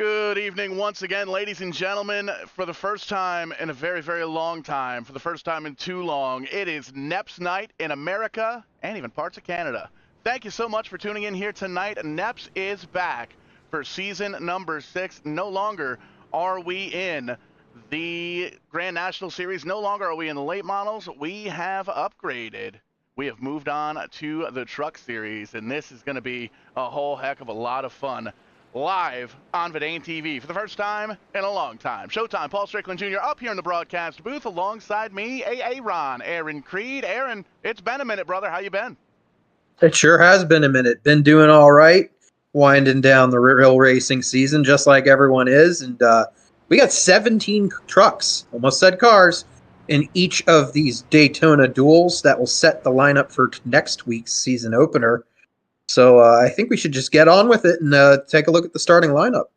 Good evening once again, ladies and gentlemen. For the first time in a very, very long time, for the first time in too long, it is NEP's night in America and even parts of Canada. Thank you so much for tuning in here tonight. NEP's is back for season number 6. No longer are we in the Grand National Series. No longer are we in the late models. We have upgraded. We have moved on to the Truck Series, and this is going to be a whole heck of a lot of fun. Live on VidaneTV for the first time in a long time. Showtime, Paul Strickland Jr. up here in the broadcast booth alongside me, Aaron Creed. Aaron, it's been a minute, brother. How you been? It sure has been a minute. Been doing all right, winding down the real racing season just like everyone is. And we got 17 trucks, almost said cars, in each of these Daytona duels that will set the lineup for next week's season opener. So I think we should just get on with it and take a look at the starting lineup.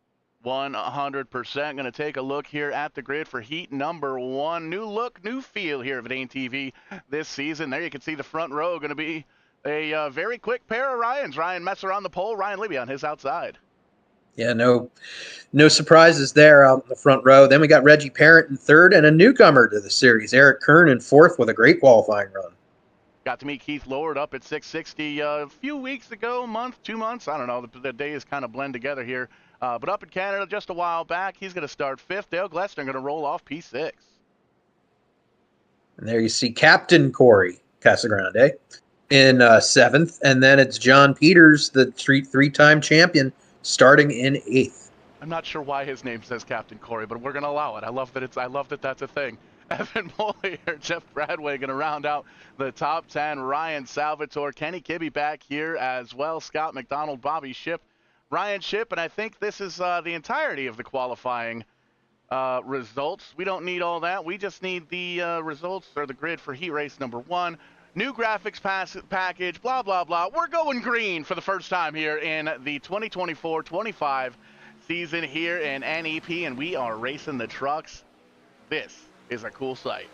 100% going to take a look here at the grid for heat number 1. New look, new feel here at VidaneTV this season. There you can see the front row going to be a very quick pair of Ryans. Ryan Messer on the pole, Ryan Libby on his outside. Yeah, no surprises there out in the front row. Then we got Reggie Parent in third and a newcomer to the series, Eric Kern in fourth with a great qualifying run. Got to meet Keith Lord up at 660 a few weeks ago, month, 2 months. I don't know. The days kind of blend together here. But up in Canada just a while back, he's going to start 5th. Dale Glessner going to roll off P6. And there you see Captain Corey Casagrande in 7th. And then it's John Peters, the three-time champion, starting in 8th. I'm not sure why his name says Captain Corey, but we're going to allow it. I love that that's a thing. Evan Moyer, Jeff Bradway going to round out the top 10. Ryan Salvatore, Kenny Kibbe back here as well. Scott McDonald, Bobby Shipp, Ryan Shipp, and I think this is the entirety of the qualifying results. We don't need all that. We just need the results or the grid for heat race number 1. New graphics package, blah, blah, blah. We're going green for the first time here in the 2024-25 season here in NEP, and we are racing the trucks. This is a cool sight.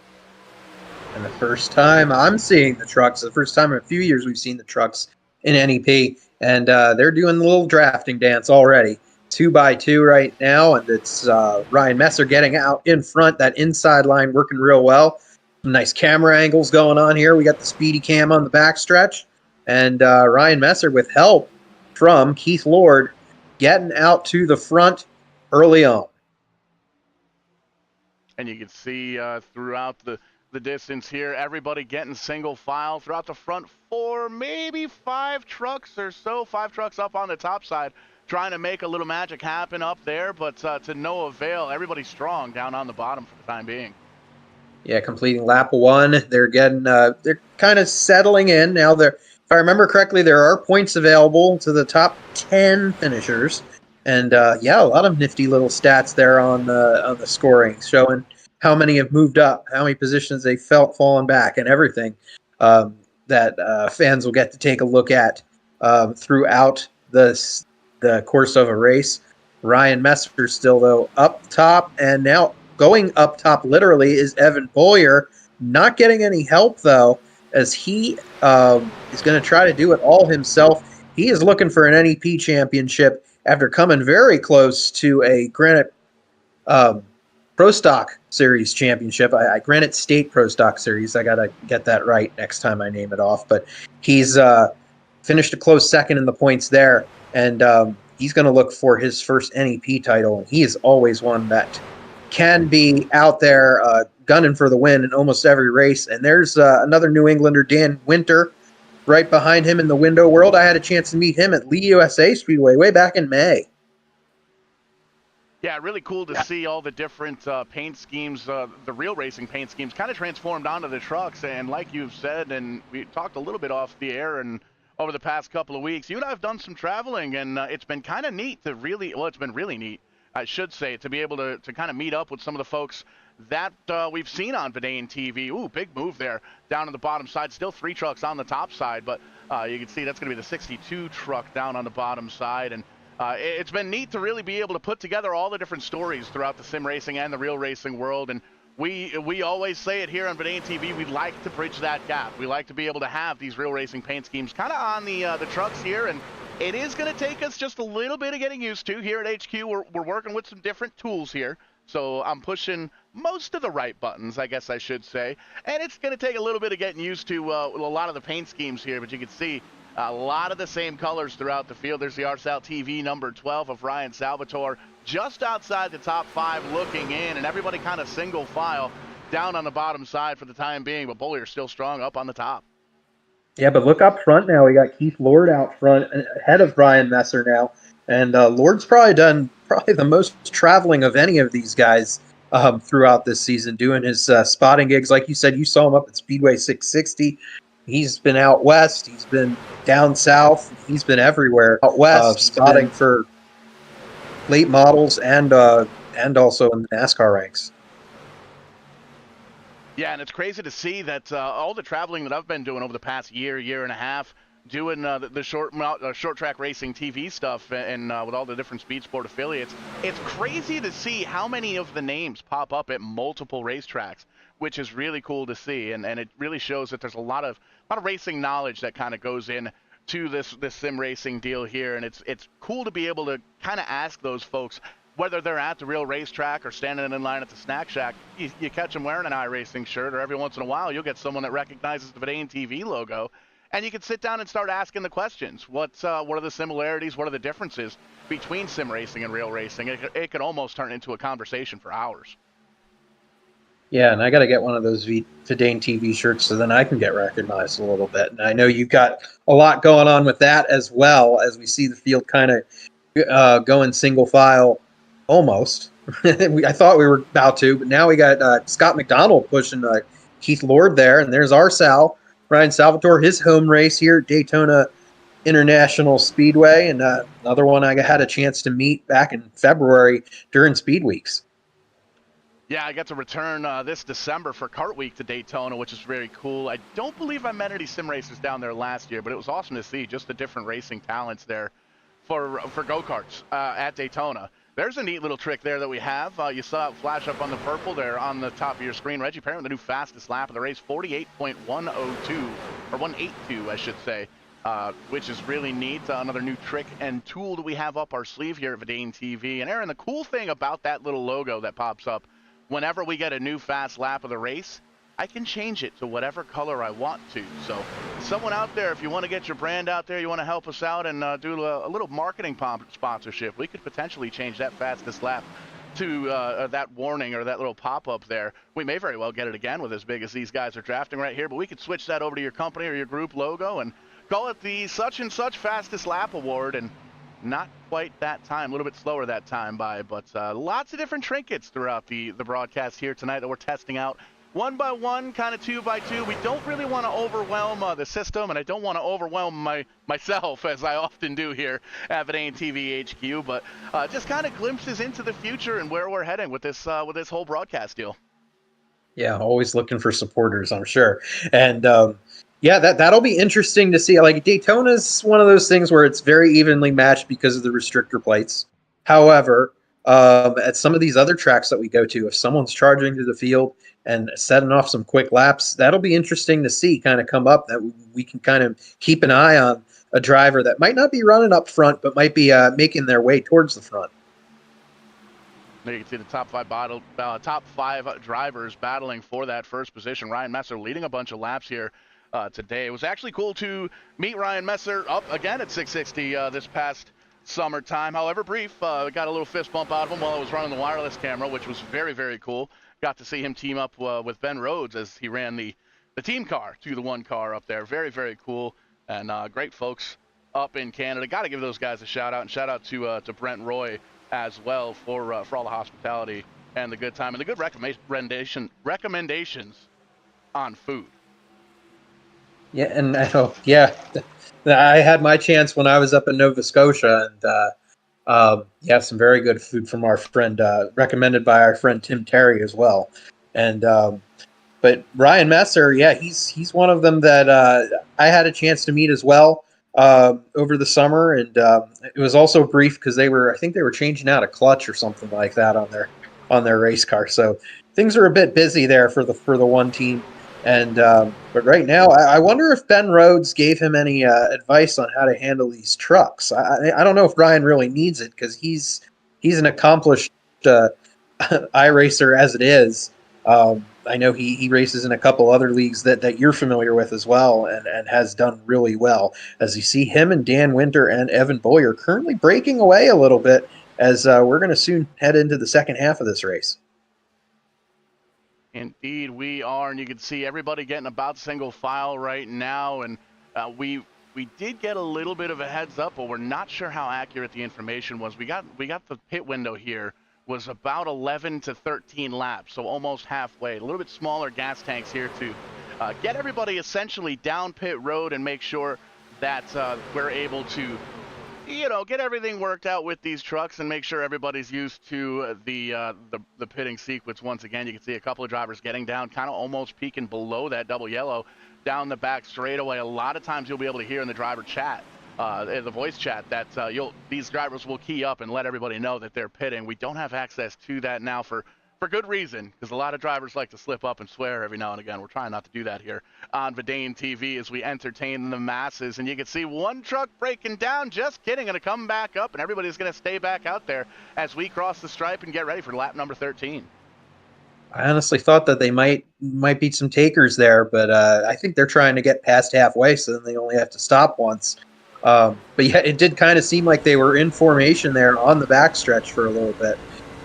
And the first time I'm seeing the trucks, the first time in a few years we've seen the trucks in NEP, and they're doing the little drafting dance already. 2x2 right now, and it's Ryan Messer getting out in front, that inside line working real well. Some nice camera angles going on here. We got the speedy cam on the backstretch, and Ryan Messer with help from Keith Lord getting out to the front early on. And you can see throughout the distance here, everybody getting single file throughout the front 4, maybe 5 trucks or so, 5 trucks up on the top side, trying to make a little magic happen up there, but to no avail. Everybody's strong down on the bottom for the time being. Yeah, completing lap 1. They're getting, they're kind of settling in now. If I remember correctly, there are points available to the top 10 finishers. And yeah, a lot of nifty little stats there on the scoring, showing how many have moved up, how many positions they felt fallen back, and everything that fans will get to take a look at throughout the course of a race. Ryan Messer still, though, up top, and now going up top literally is Evan Boyer. Not getting any help, though, as he is going to try to do it all himself. He is looking for an NEP championship after coming very close to a Granite Pro Stock Series championship. Granite State Pro Stock Series. I got to get that right next time I name it off. But he's finished a close second in the points there, and he's going to look for his first NEP title. He is always one that can be out there gunning for the win in almost every race. And there's another New Englander, Dan Winter, right behind him in the window world. I had a chance to meet him at Lee USA Speedway way back in May. Yeah, really cool to see all the different paint schemes, the real racing paint schemes kind of transformed onto the trucks. And like you've said, and we talked a little bit off the air and over the past couple of weeks, you and I have done some traveling, and it's been kind of neat to really, well, it's been really neat, I should say, to be able to kind of meet up with some of the folks that we've seen on VidaneTV. Ooh, big move there down on the bottom side. Still 3 trucks on the top side, but you can see that's going to be the 62 truck down on the bottom side. And it's been neat to really be able to put together all the different stories throughout the sim racing and the real racing world. And we always say it here on VidaneTV, we'd like to bridge that gap. We like to be able to have these real racing paint schemes kind of on the trucks here, and It is going to take us just a little bit of getting used to. Here at HQ, we're working with some different tools here. So I'm pushing most of the right buttons, I guess I should say. And it's going to take a little bit of getting used to a lot of the paint schemes here. But you can see a lot of the same colors throughout the field. There's the RSAL TV number 12 of Ryan Salvatore just outside the top 5 looking in. And everybody kind of single file down on the bottom side for the time being. But Bollier's still strong up on the top. Yeah, but look up front now. We got Keith Lord out front ahead of Brian Messer now. And Lord's probably done the most traveling of any of these guys throughout this season, doing his spotting gigs. Like you said, you saw him up at Speedway 660. He's been out west. He's been down south. He's been everywhere out west, spotting for late models and also in the NASCAR ranks. Yeah, and it's crazy to see that all the traveling that I've been doing over the past year and a half, doing the short track racing TV stuff and with all the different speed sport affiliates, it's crazy to see how many of the names pop up at multiple racetracks, which is really cool to see, and it really shows that there's a lot of racing knowledge that kind of goes in to this sim racing deal here, and it's cool to be able to kind of ask those folks, whether they're at the real racetrack or standing in line at the snack shack, you catch them wearing an iRacing shirt, or every once in a while you'll get someone that recognizes the VidaneTV logo, and you can sit down and start asking the questions. What are the similarities? What are the differences between sim racing and real racing? It could almost turn into a conversation for hours. Yeah, and I got to get one of those VidaneTV shirts so then I can get recognized a little bit. And I know you've got a lot going on with that as well, as we see the field kind of going single file. Almost. I thought we were about to, but now we got Scott McDonald pushing Keith Lord there, and there's our Sal, Ryan Salvatore, his home race here at Daytona International Speedway, and another one I had a chance to meet back in February during Speed Weeks. Yeah, I got to return this December for Kart Week to Daytona, which is very cool. I don't believe I met any sim racers down there last year, but it was awesome to see just the different racing talents there for go-karts at Daytona. There's a neat little trick there that we have. You saw it flash up on the purple there on the top of your screen. Reggie Perrin, the new fastest lap of the race, 48.102, or 182, I should say, which is really neat. Another new trick and tool that we have up our sleeve here at VidaneTV. And Aaron, the cool thing about that little logo that pops up, whenever we get a new fast lap of the race, I can change it to whatever color I want to. So someone out there, if you want to get your brand out there, you want to help us out and do a little marketing sponsorship, we could potentially change that fastest lap to that warning or that little pop-up there. We may very well get it again with as big as these guys are drafting right here, but we could switch that over to your company or your group logo and call it the such and such fastest lap award. And not quite that time, a little bit slower that time by, but lots of different trinkets throughout the broadcast here tonight that we're testing out. One by one, kind of two by two. We don't really want to overwhelm the system, and I don't want to overwhelm myself, as I often do here at VidaneTV HQ, but just kind of glimpses into the future and where we're heading with this whole broadcast deal. Yeah, always looking for supporters, I'm sure. And yeah, that'll be interesting to see. Like, Daytona's one of those things where it's very evenly matched because of the restrictor plates. However, at some of these other tracks that we go to, if someone's charging to the field and setting off some quick laps, that'll be interesting to see kind of come up, that we can kind of keep an eye on a driver that might not be running up front, but might be making their way towards the front. There you can see the top five drivers battling for that first position. Ryan Messer leading a bunch of laps here today. It was actually cool to meet Ryan Messer up again at 660 this past summertime. However brief, got a little fist bump out of him while I was running the wireless camera, which was very, very cool. Got to see him team up with Ben Rhodes as he ran the team car to the one car up there. Very, very cool, and great folks up in Canada. Got to give those guys a shout out, and shout out to Brent Roy as well for all the hospitality and the good time and the good recommendations on food. Yeah, and I had my chance when I was up in Nova Scotia, and some very good food from our friend, recommended by our friend Tim Terry as well. And but Ryan Messer, yeah, he's one of them that I had a chance to meet as well over the summer, and it was also brief because I think they were changing out a clutch or something like that on their race car. So things are a bit busy there for the one team And but right now, I wonder if Ben Rhodes gave him any advice on how to handle these trucks. I don't know if Ryan really needs it because he's an accomplished iRacer as it is. I know he races in a couple other leagues that you're familiar with as well, and has done really well. As you see, him and Dan Winter and Evan Boyer currently breaking away a little bit as we're going to soon head into the second half of this race. Indeed, we are, and you can see everybody getting about single file right now. And we did get a little bit of a heads up, but we're not sure how accurate the information was. We got the pit window here was about 11 to 13 laps, so almost halfway. A little bit smaller gas tanks here to get everybody essentially down pit road and make sure that we're able to get everything worked out with these trucks and make sure everybody's used to the pitting sequence. Once again, you can see a couple of drivers getting down, kind of almost peeking below that double yellow down the back straightaway. A lot of times you'll be able to hear in the driver chat, the voice chat, that these drivers will key up and let everybody know that they're pitting. We don't have access to that now for good reason, because a lot of drivers like to slip up and swear every now and again. We're trying not to do that here on VidaneTV as we entertain the masses. And you can see one truck breaking down. Just kidding, going to come back up, and everybody's going to stay back out there as we cross the stripe and get ready for lap number 13. I honestly thought that they might be some takers there, but I think they're trying to get past halfway, so then they only have to stop once. But yeah, it did kind of seem like they were in formation there on the backstretch for a little bit.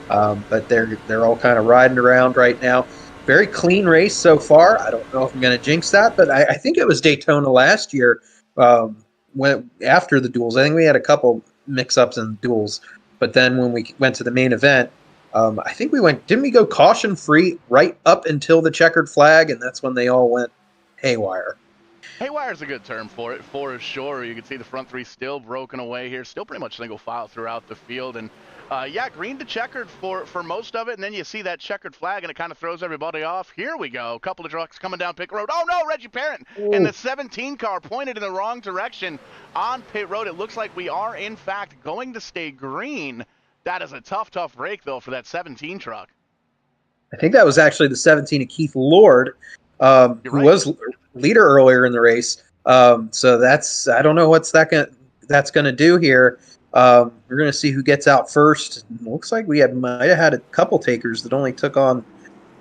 But they're all kind of riding around right now. Very clean race so far. I don't know if I'm going to jinx that, but I think it was Daytona last year when after the duels. I think we had a couple mix-ups in duels, but then when we went to the main event, I think didn't we go caution free right up until the checkered flag, and that's when they all went haywire. Haywire is a good term for it, for sure. You can see the front three still broken away here, still pretty much single file throughout the field. And yeah, green to checkered for most of it, and then you see that checkered flag, and it kind of throws everybody off. Here we go. A couple of trucks coming down pit road. Oh, no, Reggie Parent in the 17 car pointed in the wrong direction on pit road. It looks like we are, in fact, going to stay green. That is a tough break, though, for that 17 truck. I think that was actually the 17 of Keith Lord, who was leader earlier in the race. So I don't know what's that's gonna do here. We're gonna see who gets out first. It looks like we might have had a couple takers that only took on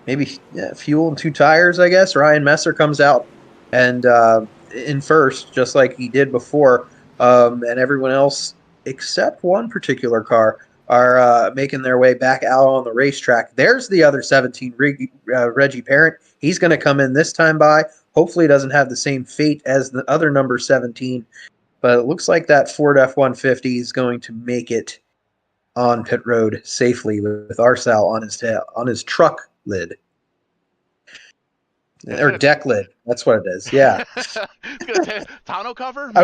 maybe fuel and 2 tires, I guess. Ryan Messer comes out and in first, just like he did before, and everyone else except one particular car are making their way back out on the racetrack. There's the other 17, Reggie Parent. He's going to come in this time by. Hopefully, he doesn't have the same fate as the other number 17. But it looks like that Ford F-150 is going to make it on pit road safely with Arsal on his truck lid. Or deck lid. That's what it is. Yeah. Tonneau cover? Maybe?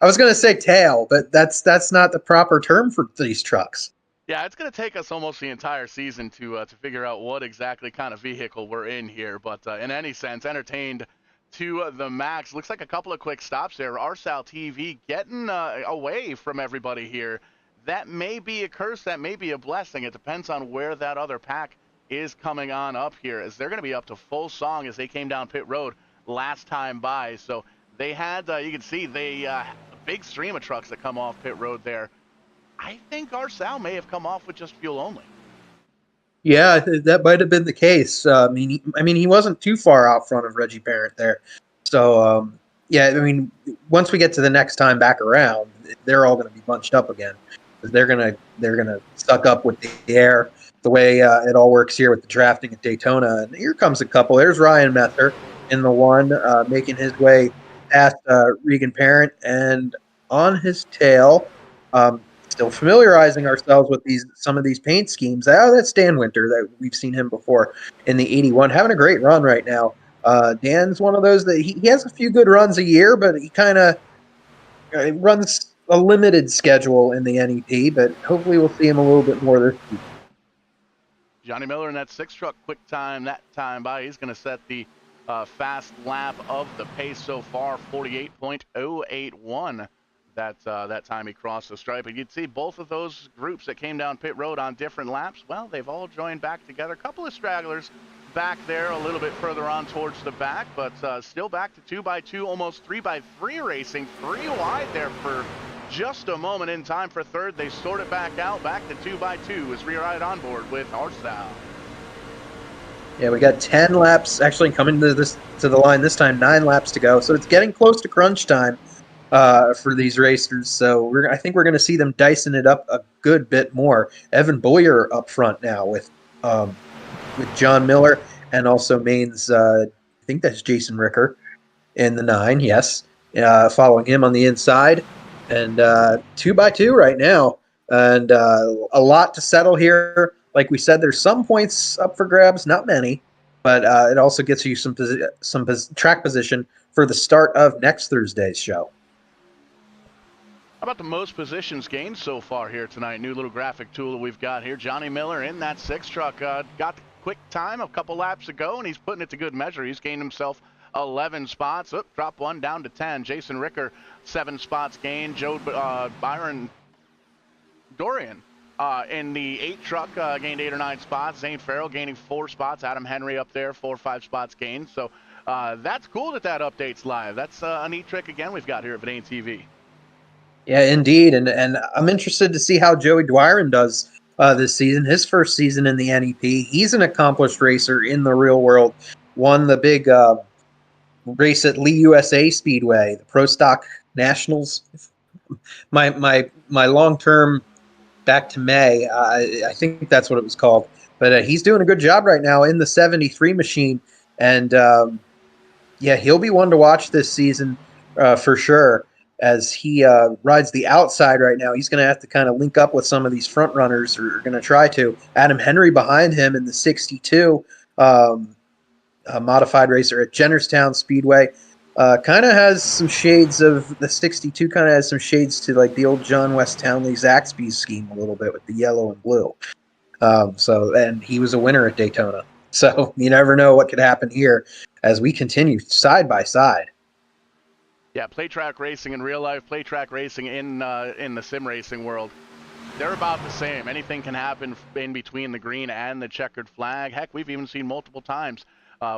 I was gonna say tail, but that's not the proper term for these trucks. Yeah, it's going to take us almost the entire season to figure out what exactly kind of vehicle we're in here. But in any sense, entertained to the max. Looks like a couple of quick stops there. Arsal TV getting away from everybody here. That may be a curse. That may be a blessing. It depends on where that other pack is coming on up here, as they're going to be up to full song as they came down pit road last time by. So they had, you can see, a big stream of trucks that come off pit road there. I think Arsal may have come off with just fuel only. Yeah, that might have been the case. I mean, he wasn't too far out front of Reggie Parent there. So, yeah, I mean, once we get to the next time back around, they're all going to be bunched up again. They're gonna suck up with the air, the way it all works here with the drafting at Daytona. And here comes a couple. There's Ryan Messer in the one, making his way past Regan Parent, and on his tail. Still familiarizing ourselves with some of these paint schemes. Oh, that's Dan Winter. That we've seen him before in the 81, having a great run right now. Dan's one of those that he has a few good runs a year, but he kind of runs a limited schedule in the NEP. But hopefully, we'll see him a little bit more this week. Johnny Miller in that 6 truck quick time that time by. He's going to set the fast lap of the pace so far, 48.081. That time he crossed the stripe. And you'd see both of those groups that came down pit road on different laps. Well, they've all joined back together. A couple of stragglers back there a little bit further on towards the back, but still back to 2x2, almost 3x3 racing. 3 wide there for just a moment in time for third. They sort it back out, back to 2x2 as we ride on board with Arsenal. Yeah, we got 10 laps actually coming to the line this time, 9 laps to go. So it's getting close to crunch time for these racers. So I think we're going to see them dicing it up a good bit more. Evan Boyer up front now with John Miller and also Maine's, I think that's Jason Ricker in the 9, yes. Following him on the inside. And 2x2 right now. And a lot to settle here. Like we said, there's some points up for grabs, not many, but it also gets you some track position for the start of next Thursday's show. How about the most positions gained so far here tonight? New little graphic tool that we've got here. Johnny Miller in that 6 truck got the quick time a couple laps ago, and he's putting it to good measure. He's gained himself 11 spots. Drop 1 down to 10. Jason Ricker, 7 spots gained. Byron Dorian in the 8 truck gained 8 or 9 spots. Zane Farrell gaining 4 spots. Adam Henry up there, 4 or 5 spots gained. So that's cool that update's live. That's a neat trick again we've got here at VidaneTV. Yeah, indeed. And I'm interested to see how Joey Dwyron does this season. His first season in the NEP. He's an accomplished racer in the real world. Won the big race at Lee USA Speedway, the Pro Stock Nationals. My long-term back to May, I think that's what it was called. But he's doing a good job right now in the 73 machine. And, yeah, he'll be one to watch this season for sure. As he rides the outside right now, he's going to have to kind of link up with some of these front runners, or going to try to. Adam Henry behind him in the 62 modified racer at Jennerstown Speedway. Kind of has some shades of the 62, kind of has some shades to like the old John West Townley Zaxby's scheme a little bit with the yellow and blue. And he was a winner at Daytona. So you never know what could happen here as we continue side by side. Yeah, play track racing in real life, play track racing in the sim racing world. They're about the same. Anything can happen in between the green and the checkered flag. Heck, we've even seen multiple times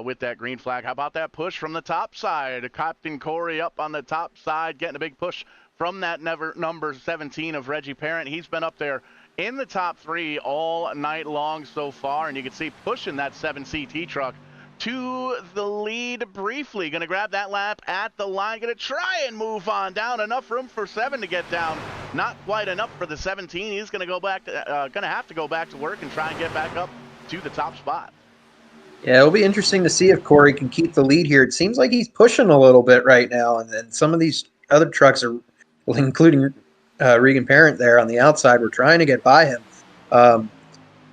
with that green flag. How about that push from the top side? Captain Corey up on the top side, getting a big push from that number 17 of Reggie Parent. He's been up there in the top 3 all night long so far, and you can see pushing that 7 CT truck to the lead briefly. Going to grab that lap at the line. Going to try and move on down. Enough room for 7 to get down. Not quite enough for the 17. He's going to go back. Going to have to go back to work and try and get back up to the top spot. Yeah, it'll be interesting to see if Corey can keep the lead here. It seems like he's pushing a little bit right now, and some of these other trucks are, including Regan Parent there on the outside, we're trying to get by him.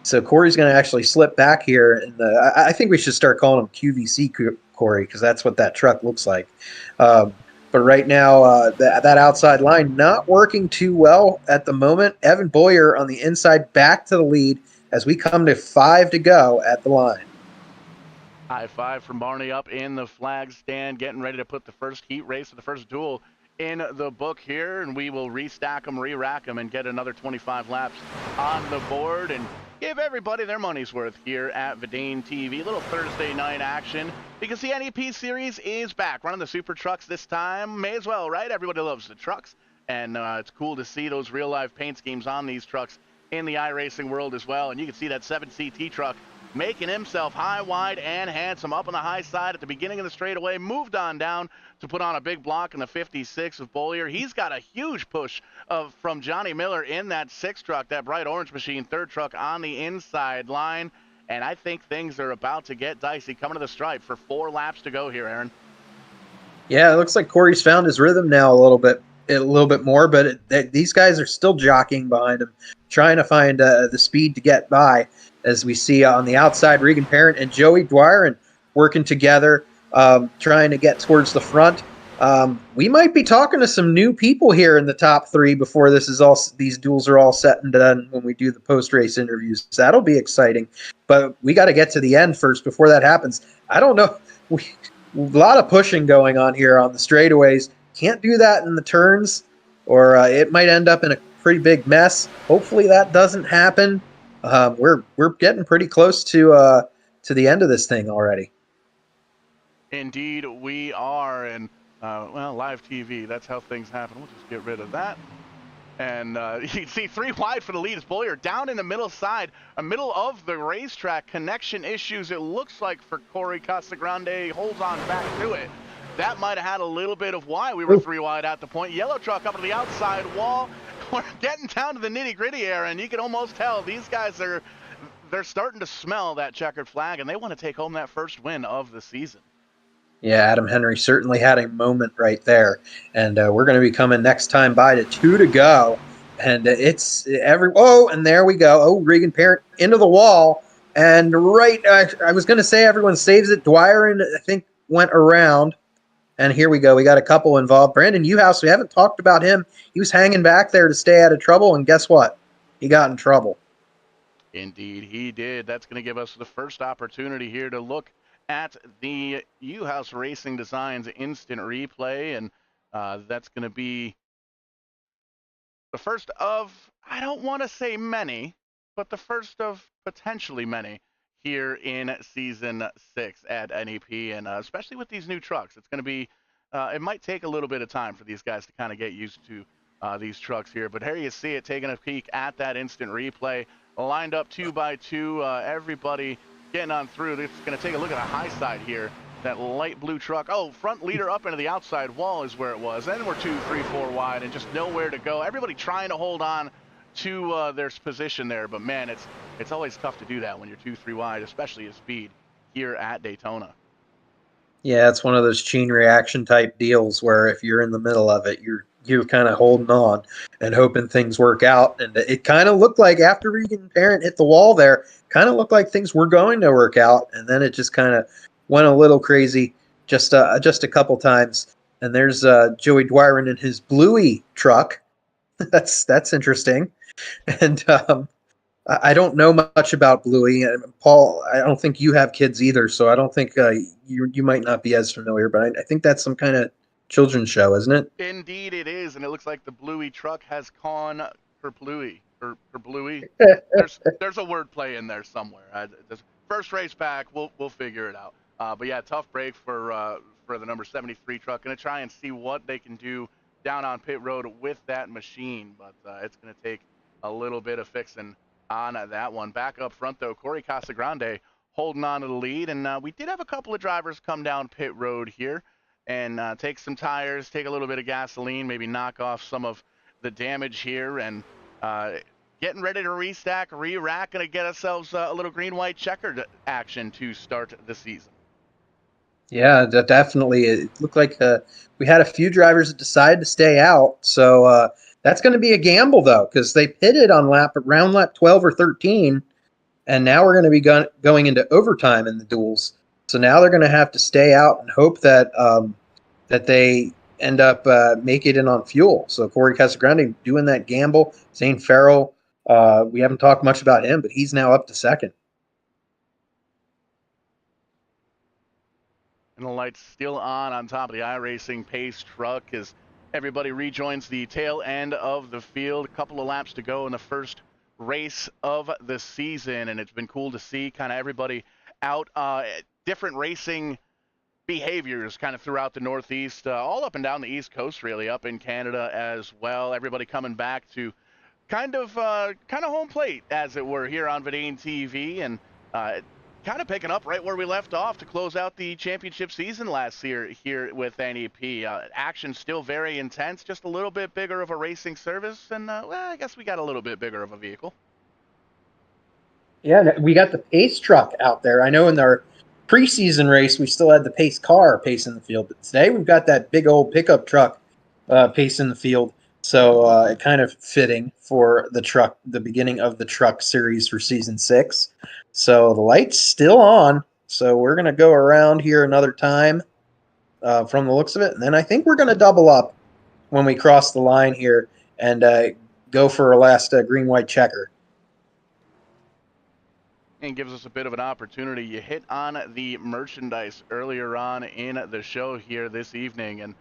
So Corey's going to actually slip back here, and I think we should start calling him QVC Corey, because that's what that truck looks like. But right now, that outside line not working too well at the moment. Evan Boyer on the inside, back to the lead as we come to 5 to go at the line. High five from Barney up in the flag stand, getting ready to put the first heat race of the first duel in the book here, and we will restack them, re-rack them, and get another 25 laps on the board and give everybody their money's worth here at VidaneTV. A little Thursday night action because the NEP series is back. Running the SuperTrucks this time. May as well, right? Everybody loves the trucks, and it's cool to see those real-life paint schemes on these trucks in the iRacing world as well. And you can see that 7 CT truck making himself high, wide, and handsome up on the high side at the beginning of the straightaway, moved on down to put on a big block in the 56 of Bollier. He's got a huge push from Johnny Miller in that 6 truck, that bright orange machine, 3rd truck on the inside line. And I think things are about to get dicey coming to the stripe for 4 laps to go here, Aaron. Yeah, it looks like Corey's found his rhythm now a little bit more, but these guys are still jockeying behind him, trying to find the speed to get by. As we see on the outside, Regan Parent and Joey Dwyron working together, trying to get towards the front. We might be talking to some new people here in the top 3 before these duels are all set and done when we do the post-race interviews. That'll be exciting. But we got to get to the end first before that happens. I don't know. A lot of pushing going on here on the straightaways. Can't do that in the turns, or it might end up in a pretty big mess. Hopefully that doesn't happen. We're getting pretty close to to the end of this thing already. Indeed, we are. And, well, live TV, that's how things happen. We'll just get rid of that. And you can see 3 wide for the lead as Boyer down in the middle side, middle of the racetrack. Connection issues, it looks like, for Corey Casagrande. Holds on back to it. That might have had a little bit of why we were 3 wide at the point. Yellow truck up to the outside wall. We're getting down to the nitty-gritty here, and you can almost tell these guys they're starting to smell that checkered flag, and they want to take home that first win of the season. Yeah, Adam Henry certainly had a moment right there. And we're going to be coming next time by to 2 to go. And it's and there we go. Oh, Regan Parent into the wall. And I was going to say everyone saves it. Dwyer, and I think, went around. And here we go. We got a couple involved. Brandon Uhouse, we haven't talked about him. He was hanging back there to stay out of trouble. And guess what? He got in trouble. Indeed, he did. That's going to give us the first opportunity here to look at the Uhouse Racing Designs instant replay, and that's going to be the first of, I don't want to say many, but the first of potentially many here in Season 6 at NEP, and especially with these new trucks. It's going to be, it might take a little bit of time for these guys to kind of get used to these trucks here, but here you see it, taking a peek at that instant replay. Lined up 2 by 2, everybody getting on through. It's going to take a look at the high side here. That light blue truck. Oh, front leader up into the outside wall is where it was. Then we're 2, 3, 4 wide and just nowhere to go. Everybody trying to hold on to their position there, but man, it's always tough to do that when you're 2, 3 wide, especially at speed here at Daytona. Yeah, it's one of those chain reaction type deals where if you're in the middle of it, you're kind of holding on and hoping things work out. And it kind of looked like after Regan Parent hit the wall there, kind of looked like things were going to work out, and then it just kind of went a little crazy just a couple times. And there's Joey Dwyer in his Bluey truck. that's interesting. And I don't know much about Bluey. Paul, I don't think you have kids either, so I don't think you might not be as familiar, but I think that's some kind of children's show, isn't it? Indeed it is, and it looks like the Bluey truck has gone for Bluey. For Bluey. There's a word play in there somewhere. First race back, we'll figure it out. But yeah, tough break for the number 73 truck. Going to try and see what they can do down on pit road with that machine, but it's going to take a little bit of fixing on that one. Back up front, though, Corey Casagrande holding on to the lead, and we did have a couple of drivers come down pit road here and take some tires, take a little bit of gasoline, maybe knock off some of the damage here, and getting ready to restack, re-rack, and get ourselves a little green-white checkered action to start the season. Yeah, definitely. It looked like we had a few drivers that decided to stay out, so that's going to be a gamble, though, because they pitted on around lap 12 or 13, and now we're going to be going into overtime in the duels. So now they're going to have to stay out and hope that that they end up make it in on fuel. So Corey Casagrande doing that gamble. Zane Farrell, we haven't talked much about him, but he's now up to second. And the lights still on top of the iRacing pace truck as everybody rejoins the tail end of the field. A couple of laps to go in the first race of the season, and it's been cool to see kind of everybody out, different racing behaviors kind of throughout the Northeast, all up and down the East Coast, really, up in Canada as well. Everybody coming back to kind of home plate, as it were, here on VidaneTV, and kind of picking up right where we left off to close out the championship season last year here with NEP. Action still very intense, just a little bit bigger of a racing service, and well, I guess we got a little bit bigger of a vehicle. Yeah, we got the pace truck out there. I know in our preseason race we still had the pace car pacing the field, but today we've got that big old pickup truck pacing the field. So it kind of fitting for the beginning of the truck series for season 6. So the light's still on. So we're going to go around here another time from the looks of it. And then I think we're going to double up when we cross the line here and go for our last green-white checker. And gives us a bit of an opportunity. You hit on the merchandise earlier on in the show here this evening, and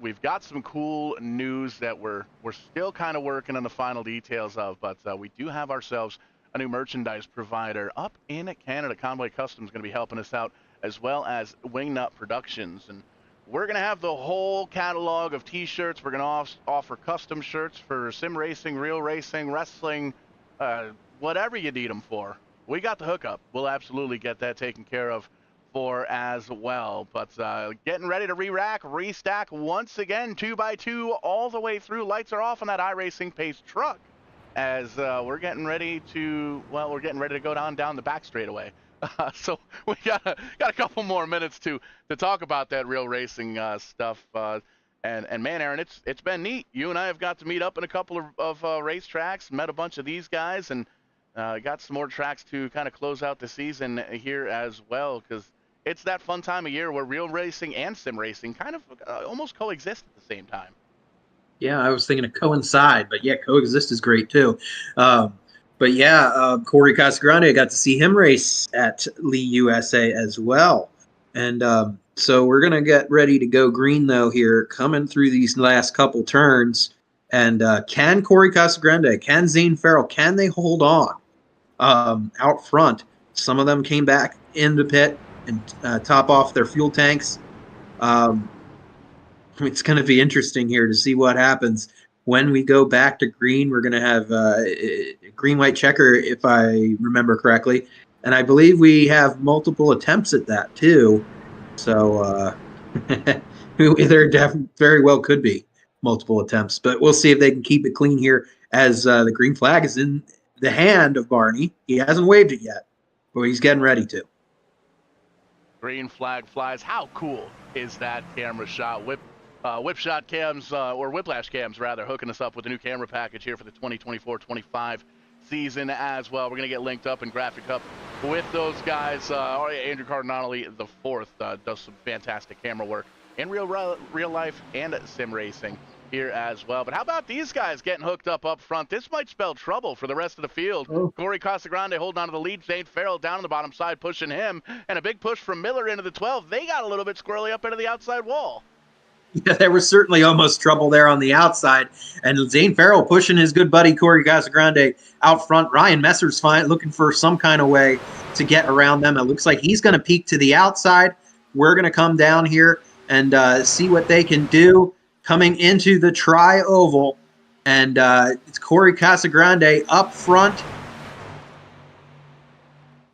we've got some cool news that we're still kind of working on the final details of, but we do have ourselves a new merchandise provider up in Canada. Conway Custom is going to be helping us out, as well as Wingnut Productions. And we're going to have the whole catalog of T-shirts. We're going to offer custom shirts for sim racing, real racing, wrestling, whatever you need them for. We got the hookup. We'll absolutely get that taken care of for as well. But getting ready to re-rack, restack once again, 2x2 all the way through. Lights are off on that iRacing pace truck as we're getting ready to, well, we're getting ready to go down the back straightaway. So we got a couple more minutes to talk about that real racing stuff. And man, Aaron, it's been neat. You and I have got to meet up in a couple of racetracks, met a bunch of these guys, and got some more tracks to kind of close out the season here as well, because it's that fun time of year where real racing and sim racing kind of almost coexist at the same time. Yeah, I was thinking of coincide, but yeah, coexist is great too. But yeah, Corey Casagrande, I got to see him race at Lee USA as well. And so we're going to get ready to go green, though, here, coming through these last couple turns. And can Corey Casagrande, can Zane Farrell, can they hold on out front? Some of them came back in the pit and top off their fuel tanks. It's going to be interesting here to see what happens. When we go back to green, we're going to have a green-white checker, if I remember correctly. And I believe we have multiple attempts at that, too. So there very well could be multiple attempts. But we'll see if they can keep it clean here as the green flag is in the hand of Barney. He hasn't waved it yet, but he's getting ready to. Green flag flies. How cool is that camera shot? Whip shot cams, or whiplash cams rather, hooking us up with a new camera package here for the 2024-25 season as well. We're going to get linked up and graphic up with those guys. Andrew Cardinale the fourth does some fantastic camera work in real life and sim racing here as well. But how about these guys getting hooked up front? This might spell trouble for the rest of the field. Oh. Corey Casagrande holding on to the lead. Zane Farrell down on the bottom side pushing him, and a big push from Miller into the 12. They got a little bit squirrely up into the outside wall. Yeah, there was certainly almost trouble there on the outside. And Zane Farrell pushing his good buddy Corey Casagrande out front. Ryan Messer's fine, looking for some kind of way to get around them. It looks like he's going to peek to the outside. We're going to come down here and see what they can do. Coming into the tri-oval. And it's Corey Casagrande up front.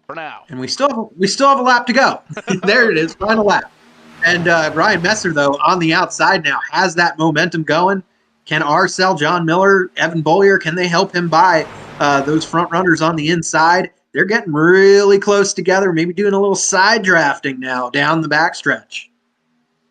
For now. And we still have a lap to go. There it is, final lap. And Ryan Messer, though, on the outside now, has that momentum going. Can Arcel, John Miller, Evan Bollier, can they help him by those front runners on the inside? They're getting really close together, maybe doing a little side drafting now down the backstretch.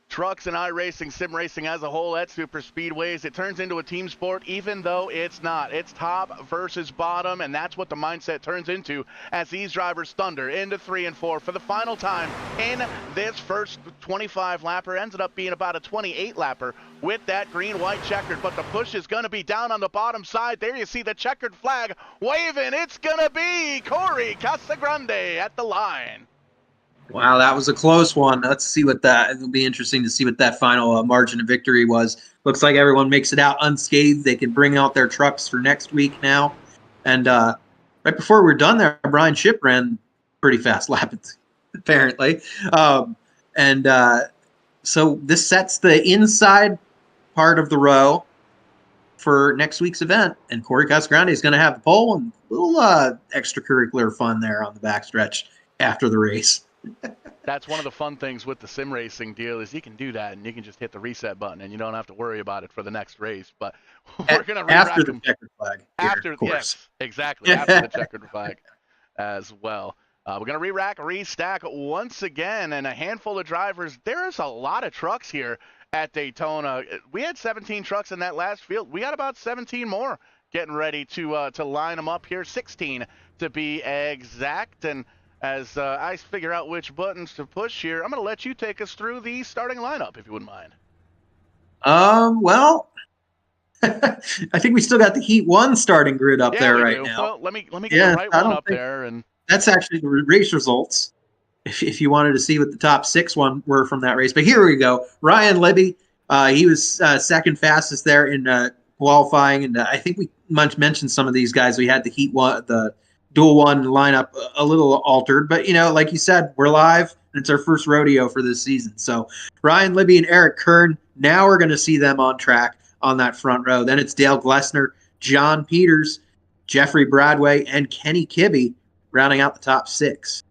Trucks and iRacing, sim racing as a whole at super speedways, it turns into a team sport even though it's not. It's top versus bottom, and that's what the mindset turns into as these drivers thunder into 3 and 4 for the final time in this first 25 lapper. Ended up being about a 28 lapper with that green-white checkered, but the push is going to be down on the bottom side. There you see the checkered flag waving. It's going to be Corey Casagrande at the line. Wow, that was a close one. Let's see what that, it'll be interesting to see what that final margin of victory was. Looks like everyone makes it out unscathed. They can bring out their trucks for next week now. And right before we were done there, Brian Shipp ran pretty fast lap, apparently. So this sets the inside part of the row for next week's event. And Corey Casagrande is going to have the pole and a little extracurricular fun there on the backstretch after the race. That's one of the fun things with the sim racing deal is you can do that and you can just hit the reset button and you don't have to worry about it for the next race. But we're going to after the checkered flag. Yes, exactly. After the checkered flag as well. We're going to re-rack, restack once again, and a handful of drivers. There's a lot of trucks here at Daytona. We had 17 trucks in that last field. We got about 17 more getting ready to line them up here. 16 to be exact. And as I figure out which buttons to push here, I'm going to let you take us through the starting lineup, if you wouldn't mind. Well, I think we still got the Heat 1 starting grid up there right now. Well, let me get the right one up there. And that's actually the race results, if you wanted to see what the top 6 were from that race. But here we go. Ryan Libby, he was second fastest there in qualifying, and I think we mentioned some of these guys. We had the Heat 1, the Duel 1 lineup a little altered. But, like you said, we're live, and it's our first rodeo for this season. So Ryan Libby and Eric Kern, now we're going to see them on track on that front row. Then it's Dale Glessner, John Peters, Jeffrey Bradway, and Kenny Kibbe rounding out the top 6.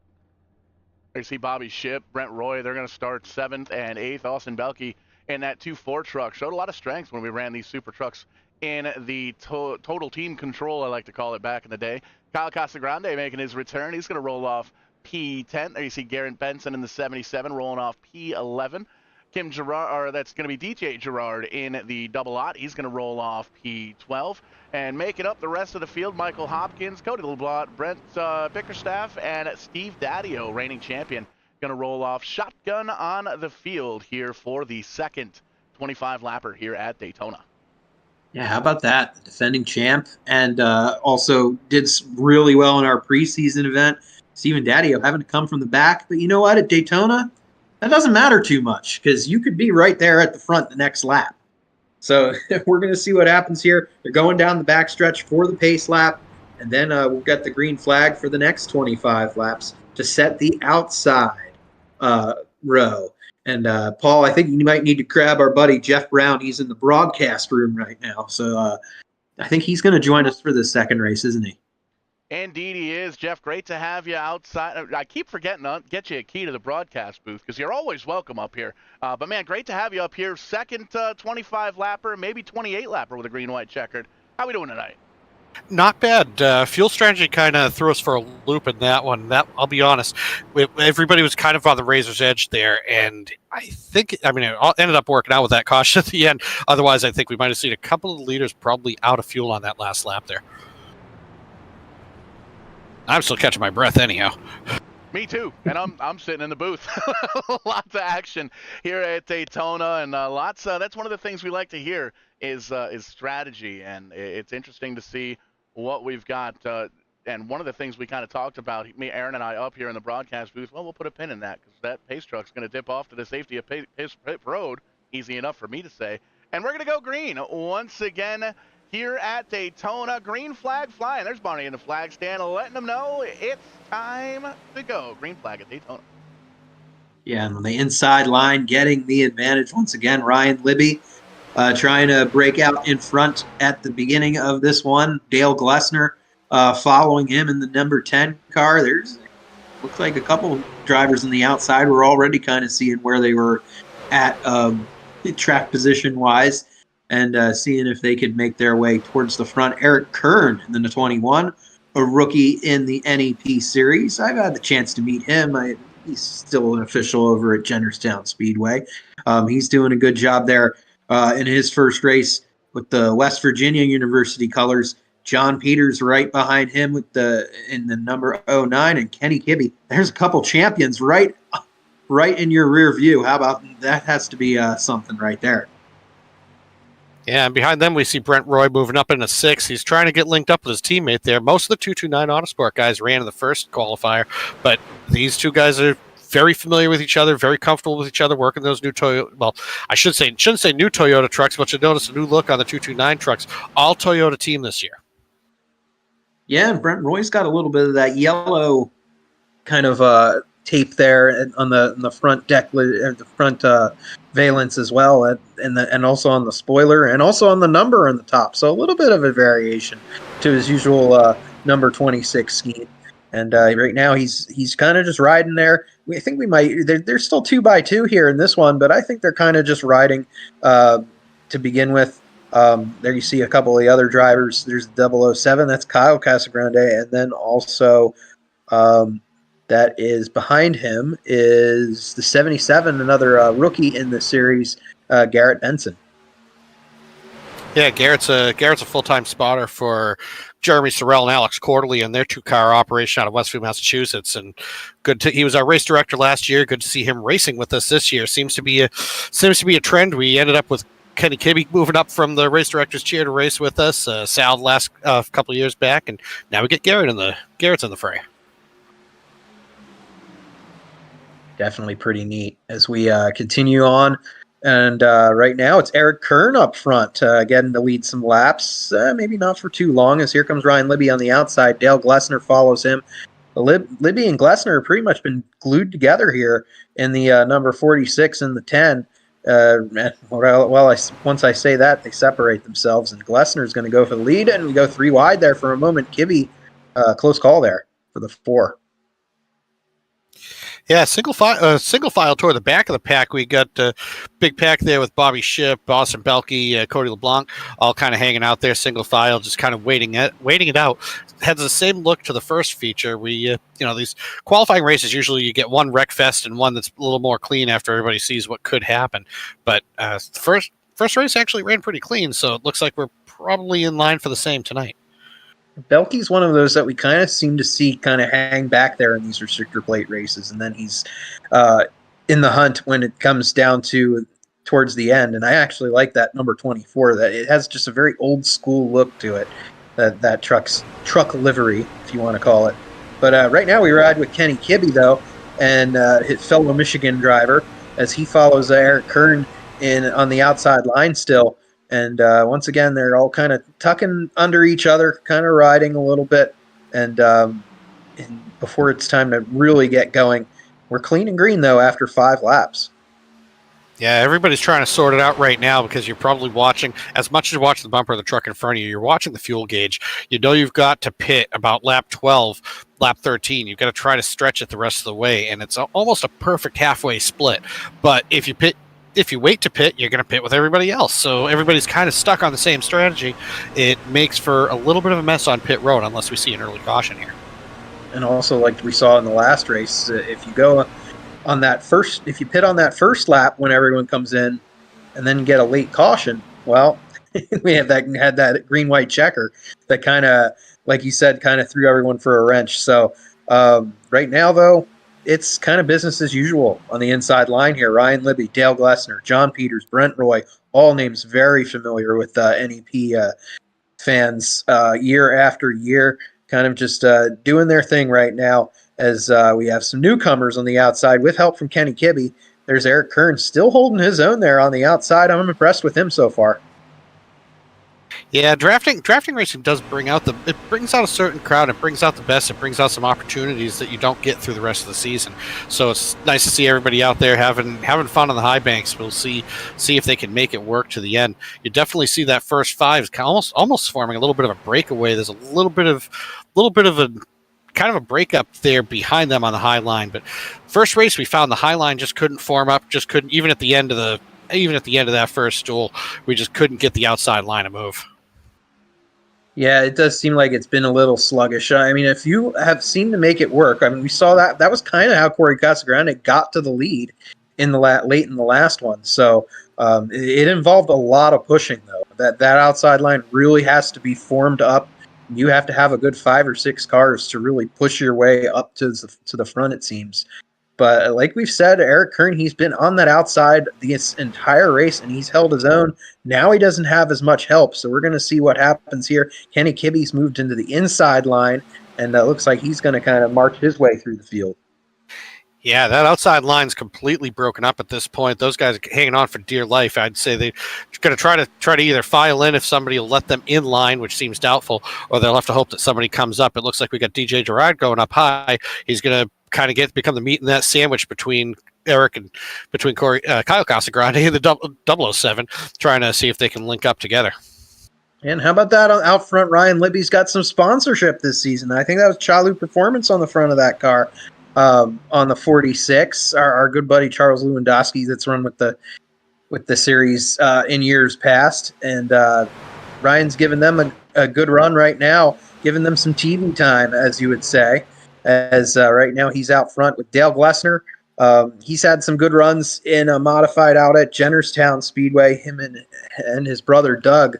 You see Bobby Ship, Brent Roy, they're going to start 7th and 8th. Austin Belke in that 2-4 truck showed a lot of strength when we ran these super trucks in the total team control, I like to call it, back in the day. Kyle Casagrande making his return. He's going to roll off P10. There you see Garrett Benson in the 77 rolling off P11. Kim Gerard, or that's going to be DJ Gerard in the double aught. He's going to roll off P12. And making up the rest of the field, Michael Hopkins, Cody LeBlanc, Brent Bickerstaff, and Steve Daddio, reigning champion, going to roll off shotgun on the field here for the second 25-lapper here at Daytona. Yeah, how about that? The defending champ, and also did really well in our preseason event. Steven Daddio having to come from the back. But you know what? At Daytona, that doesn't matter too much because you could be right there at the front the next lap. So we're going to see what happens here. They're going down the backstretch for the pace lap, and then we'll get the green flag for the next 25 laps to set the outside row. And Paul, I think you might need to grab our buddy Jeff Brown. He's in the broadcast room right now. So I think he's going to join us for the second race, isn't he? Indeed he is. Jeff, great to have you outside. I keep forgetting to get you a key to the broadcast booth because you're always welcome up here. But, man, great to have you up here. Second 25-lapper, maybe 28-lapper with a green-white checkered. How we doing tonight? Not bad. Fuel strategy kind of threw us for a loop in that one. That, I'll be honest, everybody was kind of on the razor's edge there, and it ended up working out with that caution at the end. Otherwise, I think we might have seen a couple of the leaders probably out of fuel on that last lap there. I'm still catching my breath anyhow. Me too, and I'm sitting in the booth. Lots of action here at Daytona, and lots. That's one of the things we like to hear is strategy, and it's interesting to see what we've got. And one of the things we kind of talked about, me, Aaron, and I up here in the broadcast booth. Well, we'll put a pin in that because that pace truck's going to dip off to the safety of Pace Road. Easy enough for me to say, and we're going to go green once again. Here at Daytona, green flag flying. There's Barney in the flag stand, letting them know it's time to go. Green flag at Daytona. Yeah, and on the inside line, getting the advantage once again. Ryan Libby trying to break out in front at the beginning of this one. Dale Glessner following him in the number 10 car. Looks like a couple drivers on the outside were already kind of seeing where they were at track position-wise. And seeing if they could make their way towards the front. Eric Kern in the 21, a rookie in the NEP series. I've had the chance to meet him. He's still an official over at Jennerstown Speedway. He's doing a good job there in his first race with the West Virginia University colors. John Peters right behind him in the number 09, and Kenny Kibbe. There's a couple champions right in your rear view. How about that? Has to be something right there. Yeah, and behind them we see Brent Roy moving up into 6. He's trying to get linked up with his teammate there. Most of the 229 Autosport guys ran in the first qualifier, but these two guys are very familiar with each other, very comfortable with each other, working those new Toyota. Well, I shouldn't say new Toyota trucks, but you notice a new look on the 229 trucks. All Toyota team this year. Yeah, and Brent Roy's got a little bit of that yellow kind of tape there on the front deck, the front valence as well, and also on the spoiler, and also on the number on the top. So a little bit of a variation to his usual number 26 scheme. And right now he's kind of just riding there. I think we might. There's still 2x2 here in this one, but I think they're kind of just riding to begin with. There you see a couple of the other drivers. There's 007. That's Kyle Casagrande, and then also. That is behind him is the 77, another rookie in the series, Garrett Benson. Yeah, Garrett's a full-time spotter for Jeremy Sorrell and Alex Quarterly and their 2-car operation out of Westfield, Massachusetts. And he was our race director last year. Good to see him racing with us this year. Seems to be a trend. We ended up with Kenny Kibbe moving up from the race director's chair to race with us. Sal last couple of years back, and now we get Garrett's in the fray. Definitely pretty neat as we continue on And right now it's Eric Kern up front, getting to lead some laps. Maybe not for too long, as here comes Ryan Libby on the outside. Dale Glessner follows him. Libby and Glessner have pretty much been glued together here in the number 46 and the 10. Once I say that, they separate themselves, and Glessner is going to go for the lead, and we go 3 wide there for a moment. Kibbe, close call there for the 4. Yeah, single file toward the back of the pack. We got a big pack there with Bobby Shipp, Austin Belke, Cody LeBlanc, all kind of hanging out there, single file, just kind of waiting it out. Has the same look to the first feature. We, these qualifying races, usually you get one wreck fest and one that's a little more clean after everybody sees what could happen. But the first race actually ran pretty clean, so it looks like we're probably in line for the same tonight. Belke's one of those that we kind of seem to see kind of hang back there in these restrictor plate races, and then he's in the hunt when it comes down to towards the end. And I actually like that number 24. That it has just a very old school look to it. That truck livery, if you want to call it. But right now we ride with Kenny Kibbe though, and his fellow Michigan driver, as he follows Eric Kern in on the outside line still. And once again, they're all kind of tucking under each other, kind of riding a little bit. And before it's time to really get going, we're clean and green, though, after 5 laps. Yeah, everybody's trying to sort it out right now because you're probably watching, as much as you're watching the bumper of the truck in front of you, you're watching the fuel gauge. You know you've got to pit about lap 12, lap 13. You've got to try to stretch it the rest of the way, and it's almost a perfect halfway split. But if you wait to pit, you're going to pit with everybody else. So everybody's kind of stuck on the same strategy. It makes for a little bit of a mess on pit road unless we see an early caution here. And also, like we saw in the last race, if you go on if you pit on that first lap when everyone comes in and then get a late caution, well, we had that green-white checker that kind of, like you said, kind of threw everyone for a wrench. So right now, though, it's kind of business as usual on the inside line here. Ryan Libby, Dale Glessner, John Peters, Brent Roy, all names very familiar with NEP fans year after year, kind of just doing their thing right now as we have some newcomers on the outside with help from Kenny Kibbe. There's Eric Kern still holding his own there on the outside. I'm impressed with him so far. Yeah, drafting racing does bring out a certain crowd. It brings out the best. It brings out some opportunities that you don't get through the rest of the season. So it's nice to see everybody out there having fun on the high banks. We'll see if they can make it work to the end. You definitely see that first 5 is almost forming a little bit of a breakaway. There's a little bit of a kind of a breakup there behind them on the high line. But first race we found the high line just couldn't form up. Just couldn't even at the end of that first stool, we just couldn't get the outside line to move. Yeah, it does seem like it's been a little sluggish. I mean, if you have seemed to make it work, I mean, we saw that was kind of how Corey Casagrande got to the lead in the late in the last one. So it involved a lot of pushing, though. That outside line really has to be formed up. You have to have a good 5 or 6 cars to really push your way up to the front, it seems. But like we've said, Eric Kern, he's been on that outside this entire race, and he's held his own. Now he doesn't have as much help, so we're going to see what happens here. Kenny Kibbe's moved into the inside line, and it looks like he's going to kind of march his way through the field. Yeah, that outside line's completely broken up at this point. Those guys are hanging on for dear life. I'd say they're going to try to either file in if somebody will let them in line, which seems doubtful, or they'll have to hope that somebody comes up. It looks like we got DJ Gerard going up high. He's going to kind of become the meat in that sandwich between Eric and between Kyle Casagrande and the 007, trying to see if they can link up together. And how about that out front? Ryan Libby's got some sponsorship this season. I think that was Chalu Performance on the front of that car. On the 46, our good buddy Charles Lewandowski that's run with the series in years past, and Ryan's giving them a good run right now, giving them some TV time, as you would say. As right now he's out front with Dale Glessner. He's had some good runs in a modified out at Jennerstown Speedway. Him and his brother Doug,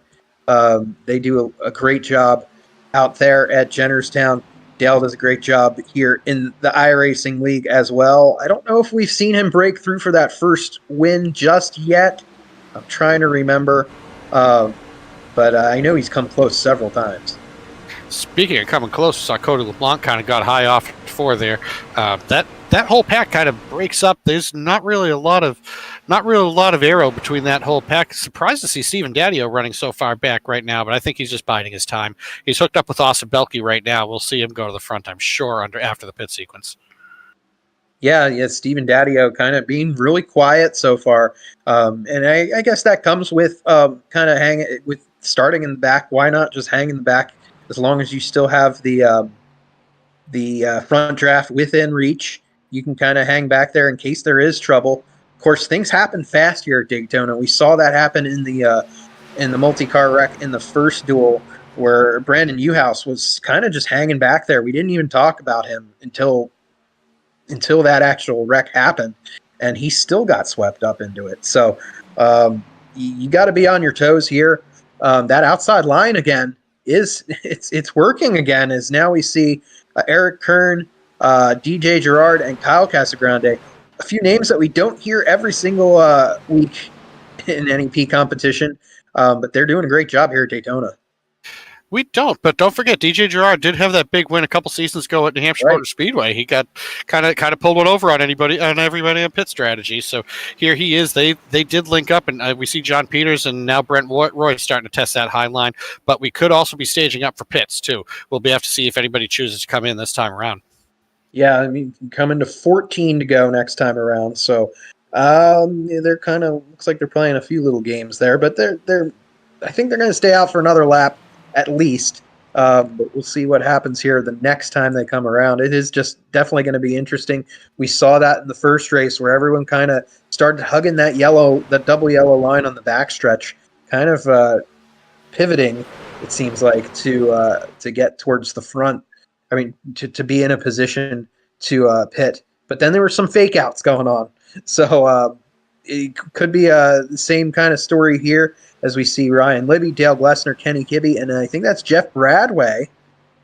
they do a great job out there at Jennerstown. Dale does a great job here in the iRacing League as well. I don't know if we've seen him break through for that first win just yet. I'm trying to remember, but I know he's come close several times. Speaking of coming close, we saw Cody LeBlanc kind of got high off 4 there. That that whole pack kind of breaks up. There's not really a lot of aero between that whole pack. Surprised to see Steven Daddio running so far back right now, but I think he's just biding his time. He's hooked up with Austin Belke right now. We'll see him go to the front, I'm sure, after the pit sequence. Yeah, Steven Daddio kind of being really quiet so far, and I guess that comes with kind of with starting in the back. Why not just hang in the back as long as you still have the front draft within reach? You can kind of hang back there in case there is trouble. Of course, things happen fast here at Daytona. We saw that happen in the multi-car wreck in the first duel, where Brandon Newhouse was kind of just hanging back there. We didn't even talk about him until that actual wreck happened, and he still got swept up into it. So you got to be on your toes here. That outside line again it's working again, as now we see Eric Kern, DJ Girard, and Kyle Casagrande, a few names that we don't hear every single week in NEP competition, but they're doing a great job here at Daytona. We don't, but don't forget, DJ Girard did have that big win a couple seasons ago at New Hampshire Motor Speedway. He got kind of pulled one over on everybody on pit strategy. So here he is. They did link up, and we see John Peters and now Brent Roy starting to test that high line. But we could also be staging up for pits too. We'll have to see if anybody chooses to come in this time around. Yeah, I mean, coming to 14 to go next time around. So they're kind of looks like they're playing a few little games there, but they're I think they're going to stay out for another lap at least. But we'll see what happens here the next time they come around. It is just definitely going to be interesting. We saw that in the first race where everyone kind of started hugging that double yellow line on the backstretch, kind of pivoting, it seems like, to get towards the front. I mean, to be in a position to pit. But then there were some fake outs going on. So it could be the same kind of story here, as we see Ryan Libby, Dale Glessner, Kenny Kibbe, and I think that's Jeff Bradway.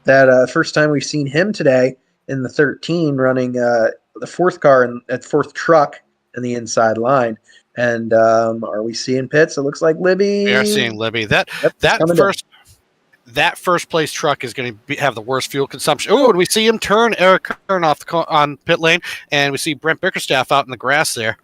That first time we've seen him today in the 13 running the fourth car at fourth truck in the inside line. And are we seeing pits? It looks like Libby. We are seeing Libby. That first place truck is going to have the worst fuel consumption. Oh, and we see him turn Eric Kern off on pit lane, and we see Brent Bickerstaff out in the grass there.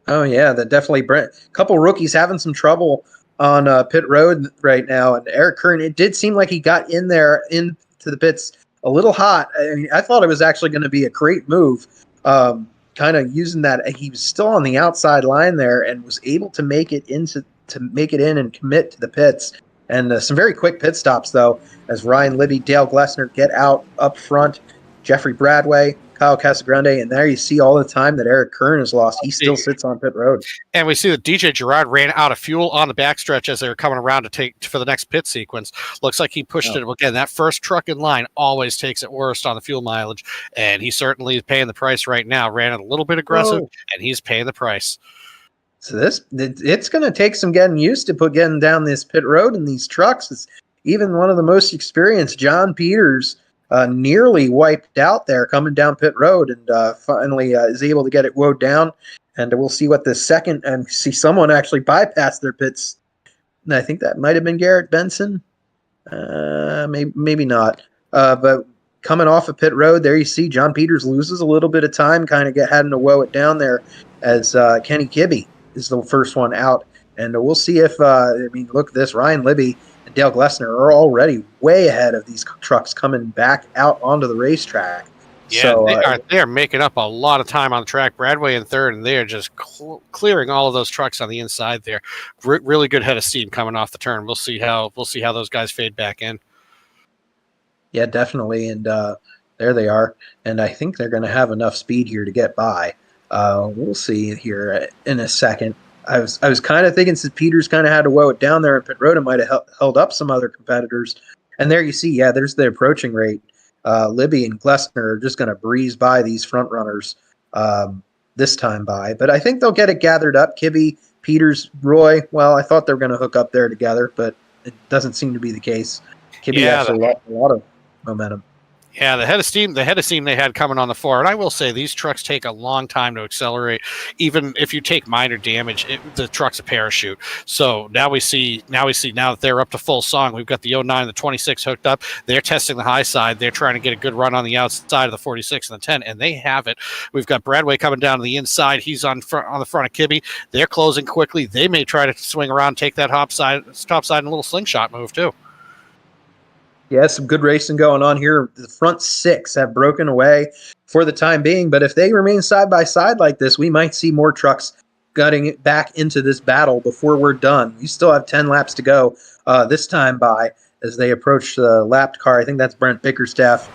Oh yeah, that definitely Brent. A couple rookies having some trouble on pit road right now, and Eric Kern. It did seem like he got in there into the pits a little hot. I mean, I thought it was actually going to be a great move, kind of using that. He was still on the outside line there and was able to make it in and commit to the pits. And some very quick pit stops though, as Ryan Libby, Dale Glessner get out up front, Jeffrey Bradway, Kyle Casagrande, and there you see all the time that Eric Kern has lost. He still sits on pit road. And we see that DJ Girard ran out of fuel on the backstretch as they were coming around for the next pit sequence. Looks like he pushed it. Again, that first truck in line always takes it worst on the fuel mileage, and he certainly is paying the price right now. Ran it a little bit aggressive, and he's paying the price. So it's going to take some getting used to getting down this pit road in these trucks. It's even one of the most experienced, John Peters, nearly wiped out there coming down pit road, and finally is able to get it woed down. And we'll see what the second, and see someone actually bypass their pits. And I think that might have been Garrett Benson. Maybe not. But coming off of pit road, there you see John Peters loses a little bit of time, kind of having to woe it down there, as Kenny Kibbe is the first one out. And we'll see if, look at this, Ryan Libby and Dale Glessner are already way ahead of these trucks coming back out onto the racetrack. Yeah, so, they are making up a lot of time on the track. Bradway in third, and they are just clearing all of those trucks on the inside there. Really good head of steam coming off the turn. We'll see how those guys fade back in. Yeah, definitely, and there they are. And I think they're going to have enough speed here to get by. We'll see here in a second. I was kind of thinking since Peters kind of had to woe it down there in pit road, it might have held up some other competitors. And there you see, there's the approaching rate. Libby and Glessner are just going to breeze by these front runners this time by. But I think they'll get it gathered up. Kibbe, Peters, Roy, well, I thought they were going to hook up there together, but it doesn't seem to be the case. Kibbe actually lost a lot of momentum. Yeah, the head of steam they had coming on the floor, and I will say these trucks take a long time to accelerate. Even if you take minor damage, the truck's a parachute. So now we see now that they're up to full song. We've got the 09 and the 26 hooked up. They're testing the high side. They're trying to get a good run on the outside of the 46 and the 10, and they have it. We've got Bradway coming down to the inside. He's on the front of Kibbe. They're closing quickly. They may try to swing around, take that top side, and a little slingshot move too. Yeah, some good racing going on here. The front six have broken away for the time being, but if they remain side by side like this, we might see more trucks gutting it back into this battle before we're done. We still have 10 laps to go this time by as they approach the lapped car. I think that's Brent Bickerstaff,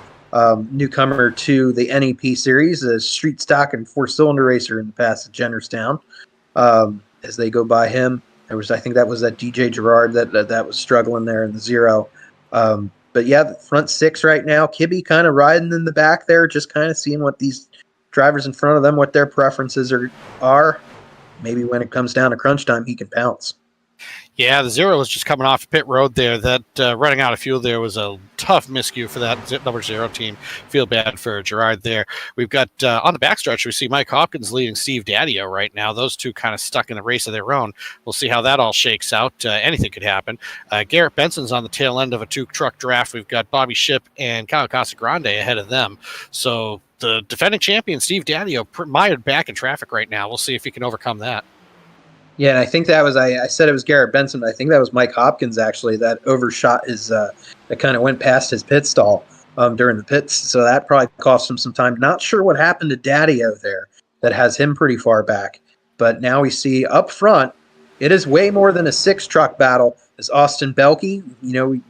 newcomer to the NEP series, a street stock and four-cylinder racer in the past at Jennerstown. As they go by him, I think that was that DJ Gerard that was struggling there in the zero. But yeah, the front six right now, Kibbe kind of riding in the back there, just kind of seeing what these drivers in front of them, what their preferences are. Maybe when it comes down to crunch time, he can pounce. Yeah, the zero was just coming off pit road there. That running out of fuel there was a tough miscue for that number 0 team. Feel bad for Gerard there. We've got on the backstretch, we see Mike Hopkins leading Steve Daddio right now. Those two kind of stuck in a race of their own. We'll see how that all shakes out. Anything could happen. Garrett Benson's on the tail end of a 2-truck draft. We've got Bobby Shipp and Kyle Casagrande ahead of them. So the defending champion, Steve Daddio, mired back in traffic right now. We'll see if he can overcome that. Yeah, and I think that was, I said it was Garrett Benson, but I think that was Mike Hopkins, actually, that overshot his, that kind of went past his pit stall during the pits. So that probably cost him some time. Not sure what happened to Daddio there that has him pretty far back. But now we see up front, it is way more than a 6-truck battle. As Austin Belke, we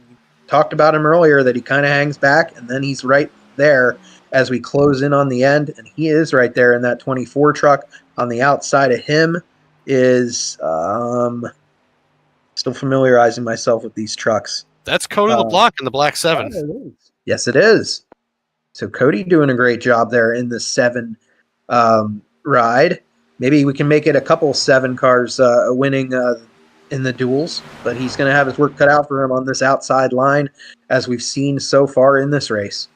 talked about him earlier, that he kind of hangs back, and then he's right there as we close in on the end. And he is right there in that 24 truck. On the outside of him is still familiarizing myself with these trucks. That's Cody LeBlanc in the black 7. Yes, it is. So Cody doing a great job there in the 7 ride. Maybe we can make it a couple 7 cars winning in the duels, but he's going to have his work cut out for him on this outside line, as we've seen so far in this race.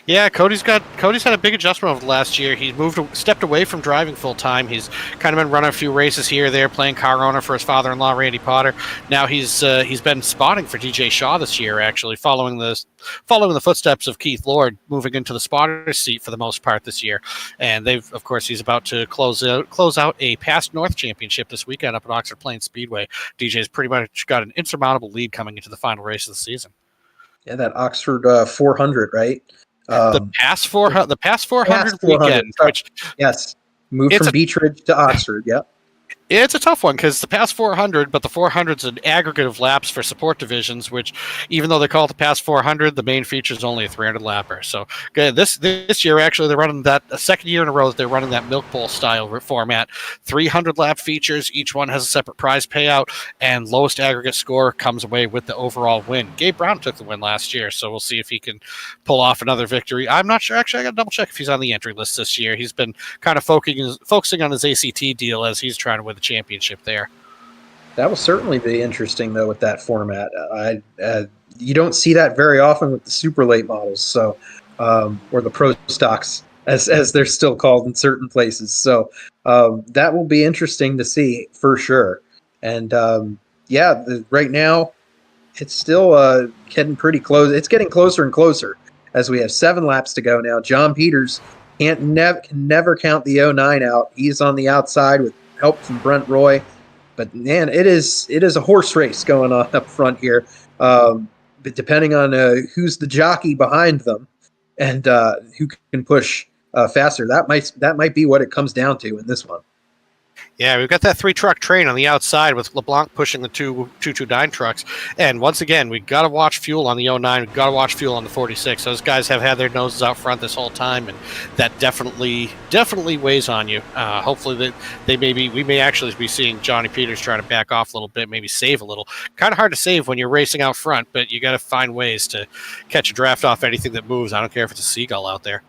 Yeah, Cody's had a big adjustment over the last year. He's stepped away from driving full time. He's kind of been running a few races here or there, playing car owner for his father-in-law Randy Potter. Now he's been spotting for DJ Shaw this year, actually following the footsteps of Keith Lord, moving into the spotter seat for the most part this year. And he's about to close out a Past North Championship this weekend up at Oxford Plains Speedway. DJ's pretty much got an insurmountable lead coming into the final race of the season. Yeah, that Oxford 400, right? The past 400 weekend, which yes, moved from Beechridge to Oxford. Yep. It's a tough one because the past 400, but the 400's an aggregate of laps for support divisions, which even though they call it the past 400, the main feature is only a 300 lapper. So this year, actually, they're running that a second year in a row that they're running that milk bowl style format. 300 lap features, each one has a separate prize payout, and lowest aggregate score comes away with the overall win. Gabe Brown took the win last year, so we'll see if he can pull off another victory. I'm not sure. Actually, I got to double check if he's on the entry list this year. He's been kind of focusing on his ACT deal as he's trying to win the championship there. That will certainly be interesting, though, with that format. You don't see that very often with the super late models, so or the pro stocks, as they're still called in certain places. So that will be interesting to see for sure. And right now it's still getting pretty close. It's getting closer and closer as we have 7 laps to go now. John Peters can never count the 09 out. He's on the outside with help from Brent Roy, but man, it is a horse race going on up front here. But depending on who's the jockey behind them and who can push faster, that might be what it comes down to in this one. Yeah, we've got that 3-truck train on the outside with LeBlanc pushing the 229 trucks. And once again, we've got to watch fuel on the 09. We've got to watch fuel on the 46. Those guys have had their noses out front this whole time, and that definitely weighs on you. Hopefully we may actually be seeing Johnny Peters trying to back off a little bit, maybe save a little. Kind of hard to save when you're racing out front, but you got to find ways to catch a draft off anything that moves. I don't care if it's a seagull out there.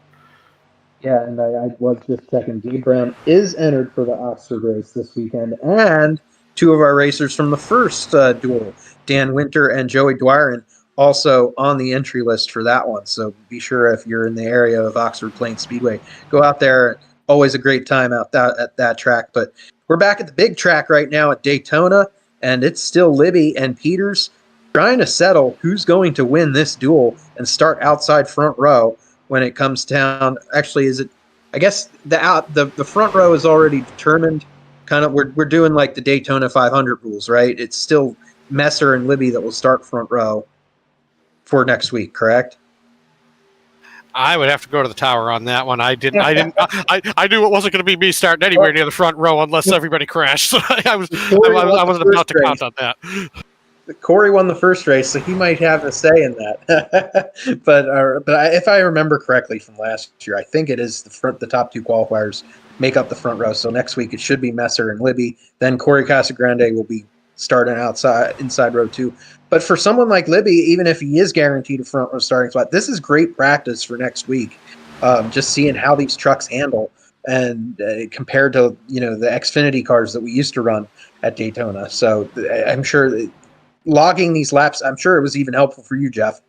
Yeah, and I was just checking. Gabe Brown is entered for the Oxford race this weekend, and 2 of our racers from the first duel, Dan Winter and Joey Dwyer, also on the entry list for that one. So be sure if you're in the area of Oxford Plains Speedway, go out there. Always a great time out at that track. But we're back at the big track right now at Daytona, and it's still Libby and Peters trying to settle who's going to win this duel and start outside front row when it comes down. Actually, is it? I guess the front row is already determined. Kind of, we're doing like the Daytona 500 rules, right? It's still Messer and Libby that will start front row for next week, correct? I would have to go to the tower on that one. I knew it wasn't going to be me starting anywhere near the front row unless everybody crashed. So I wasn't about to count on that. Corey won the first race, so he might have a say in that. but if I remember correctly from last year, I think it is the top two qualifiers make up the front row. So next week it should be Messer and Libby. Then Corey Casagrande will be starting inside row 2. But for someone like Libby, even if he is guaranteed a front row starting spot, this is great practice for next week. Just seeing how these trucks handle and compared to the Xfinity cars that we used to run at Daytona. So I'm sure logging these laps, I'm sure it was even helpful for you, Jeff.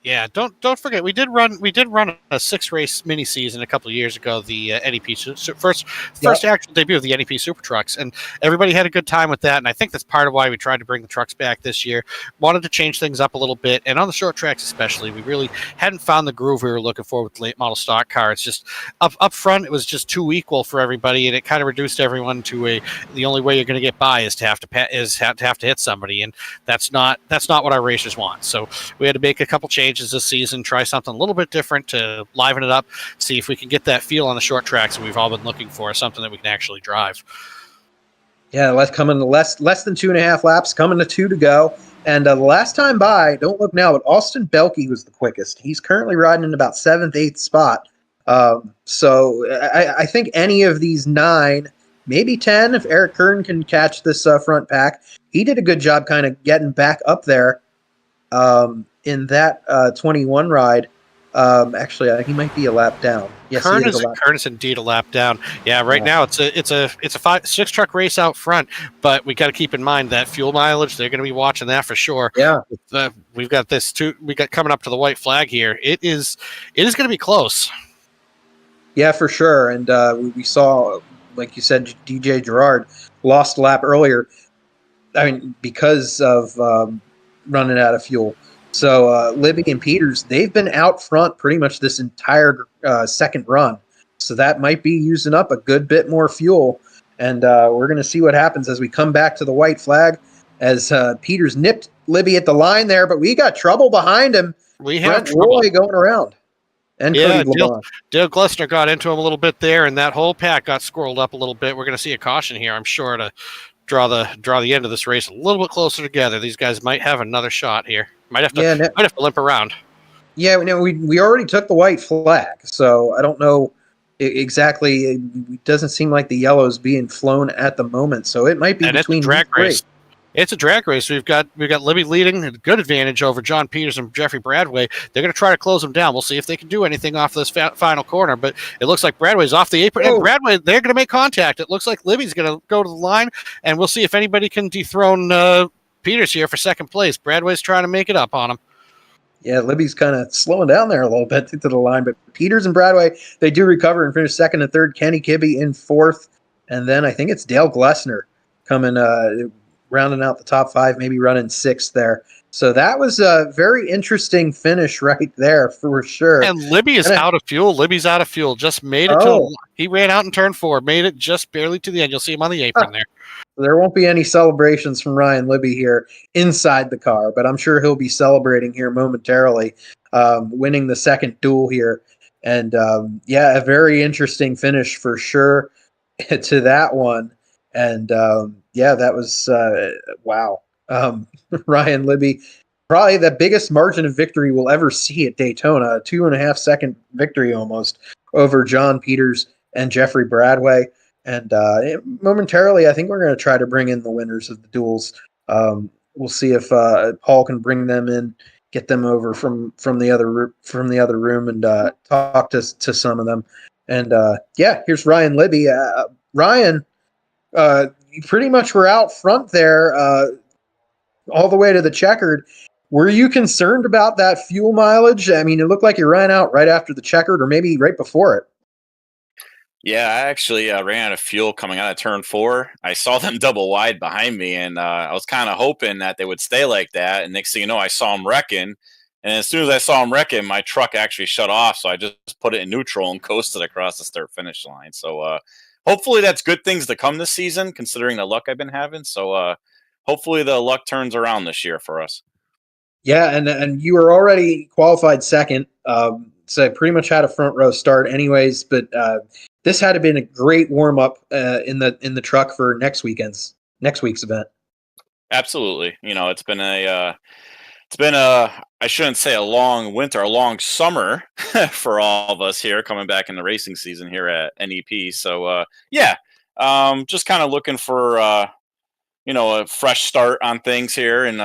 Yeah, don't forget we did run a 6-race mini season a couple of years ago. The NEP first actual debut of the NEP SuperTrucks, and everybody had a good time with that. And I think that's part of why we tried to bring the trucks back this year. Wanted to change things up a little bit, and on the short tracks especially, we really hadn't found the groove we were looking for with late model stock cars. Just up front, it was just too equal for everybody, and it kind of reduced everyone to the only way you're going to get by is to have to hit somebody, and that's not what our racers want. So we had to make a couple changes this season, try something a little bit different to liven it up, see if we can get that feel on the short tracks that we've all been looking for, something that we can actually drive. Yeah, let's come into less than 2.5 laps, coming to 2 to go. And the last time by, don't look now, but Austin Belke was the quickest. He's currently riding in about 7th, 8th spot. So I think any of these 9, maybe 10, if Eric Kern can catch this front pack. He did a good job kind of getting back up there. In that 21 ride, actually, he might be a lap down. Yes, Kern is indeed a lap down. Yeah, right now it's a 6 truck race out front, but we got to keep in mind that fuel mileage. They're going to be watching that for sure. Yeah, we've got this too. We got coming up to the white flag here. It is going to be close. Yeah, for sure. And we saw, like you said, DJ Gerard lost a lap earlier. I mean, because of running out of fuel. So Libby and Peters, they've been out front pretty much this entire second run. So that might be using up a good bit more fuel. And we're going to see what happens as we come back to the white flag as Peters nipped Libby at the line there. But we got trouble behind him. We have trouble. Roy going around. And yeah, Dale Glessner got into him a little bit there, and that whole pack got squirreled up a little bit. We're going to see a caution here, I'm sure, to draw the end of this race a little bit closer together. These guys might have another shot here. Might have to limp around. Yeah, we already took the white flag, so I don't know exactly. It doesn't seem like the yellow's being flown at the moment, so it might be between it's a drag race. It's a drag race. We've got Libby leading, a good advantage over John Peters and Jeffrey Bradway. They're going to try to close them down. We'll see if they can do anything off this final corner, but it looks like Bradway's off the apron. And Bradway, they're going to make contact. It looks like Libby's going to go to the line, and we'll see if anybody can dethrone Peters here for second place. Bradway's trying to make it up on him. Yeah, Libby's kind of slowing down there a little bit to the line, but Peters and Bradway, they do recover and finish second and third. Kenny Kibbe in fourth, and then I think it's Dale Glessner coming rounding out the top 5, maybe running 6th there. So that was a very interesting finish right there for sure. And Libby is out of fuel. Libby's out of fuel. Just made it he ran out in turn 4, made it just barely to the end. You'll see him on the apron there. There won't be any celebrations from Ryan Libby here inside the car, but I'm sure he'll be celebrating here momentarily, winning the second duel here. And a very interesting finish for sure to that one. And that was wow. Ryan Libby, probably the biggest margin of victory we'll ever see at Daytona, a 2.5 second victory almost over John Peters and Jeffrey Bradway. And momentarily, I think we're going to try to bring in the winners of the duels. We'll see if Paul can bring them in, get them over from the other room, and talk to some of them. And here's Ryan Libby. Ryan, you pretty much were out front there all the way to the checkered. Were you concerned about that fuel mileage? I mean, it looked like you ran out right after the checkered, or maybe right before it. Yeah, I actually ran out of fuel coming out of turn 4. I saw them double wide behind me, and I was kind of hoping that they would stay like that. And next thing you know, I saw them wrecking. And as soon as I saw them wrecking, my truck actually shut off. So I just put it in neutral and coasted across the start finish line. So hopefully that's good things to come this season, considering the luck I've been having. So hopefully the luck turns around this year for us. Yeah, and you were already qualified second, so I pretty much had a front row start, anyways. But this had been a great warm up in the truck for next week's event. Absolutely, it's been a I shouldn't say a long winter, a long summer for all of us here coming back in the racing season here at NEP. So yeah, just kind of looking for a fresh start on things here, and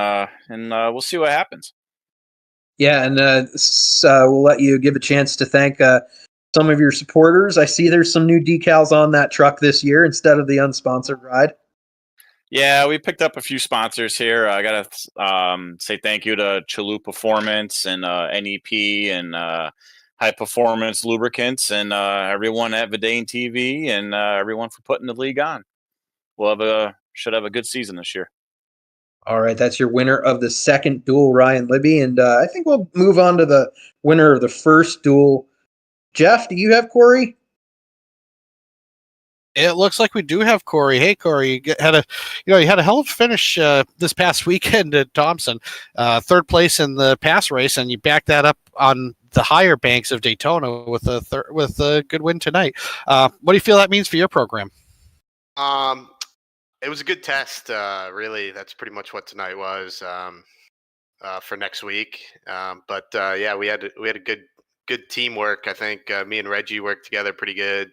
we'll see what happens. Yeah, and we'll let you give a chance to thank some of your supporters. I see there's some new decals on that truck this year instead of the unsponsored ride. Yeah, we picked up a few sponsors here. I got to say thank you to Chalou Performance and NEP and High Performance Lubricants and everyone at VidaneTV and everyone for putting the league on. Should have a good season this year. All right, that's your winner of the second duel, Ryan Libby. And I think we'll move on to the winner of the first duel. Jeff, do you have Corey? It looks like we do have Corey. Hey, Corey, you had a hell of a finish this past weekend at Thompson, third place in the pass race, and you backed that up on the higher banks of Daytona with a good win tonight. What do you feel that means for your program? It was a good test. Really, that's pretty much what tonight was for next week. But yeah, we had a good teamwork. I think me and Reggie worked together pretty good.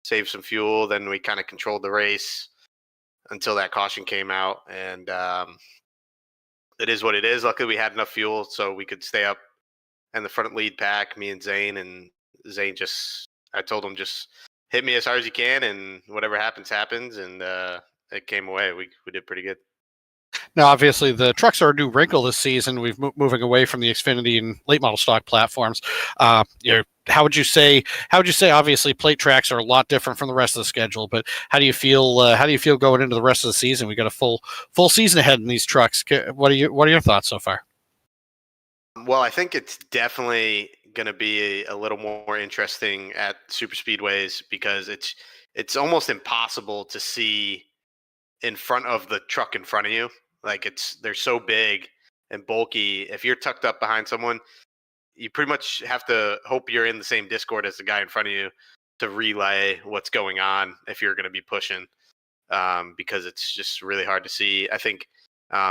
Saved some fuel. Then we kind of controlled the race until that caution came out, and it is what it is. Luckily, we had enough fuel so we could stay up in the front lead pack. Me and Zane I told him just hit me as hard as you can, and whatever happens, and it came away. We did pretty good. Now, obviously, the trucks are a new wrinkle this season. We've moving away from the Xfinity and late model stock platforms. How would you say? Obviously, plate tracks are a lot different from the rest of the schedule. But how do you feel? How do you feel going into the rest of the season? We got a full season ahead in these trucks. What are your thoughts so far? Well, I think it's definitely going to be a little more interesting at super speedways because it's almost impossible to see in front of the truck in front of you. Like they're so big and bulky. If you're tucked up behind someone, you pretty much have to hope you're in the same Discord as the guy in front of you to relay what's going on if you're going to be pushing, because it's just really hard to see. I think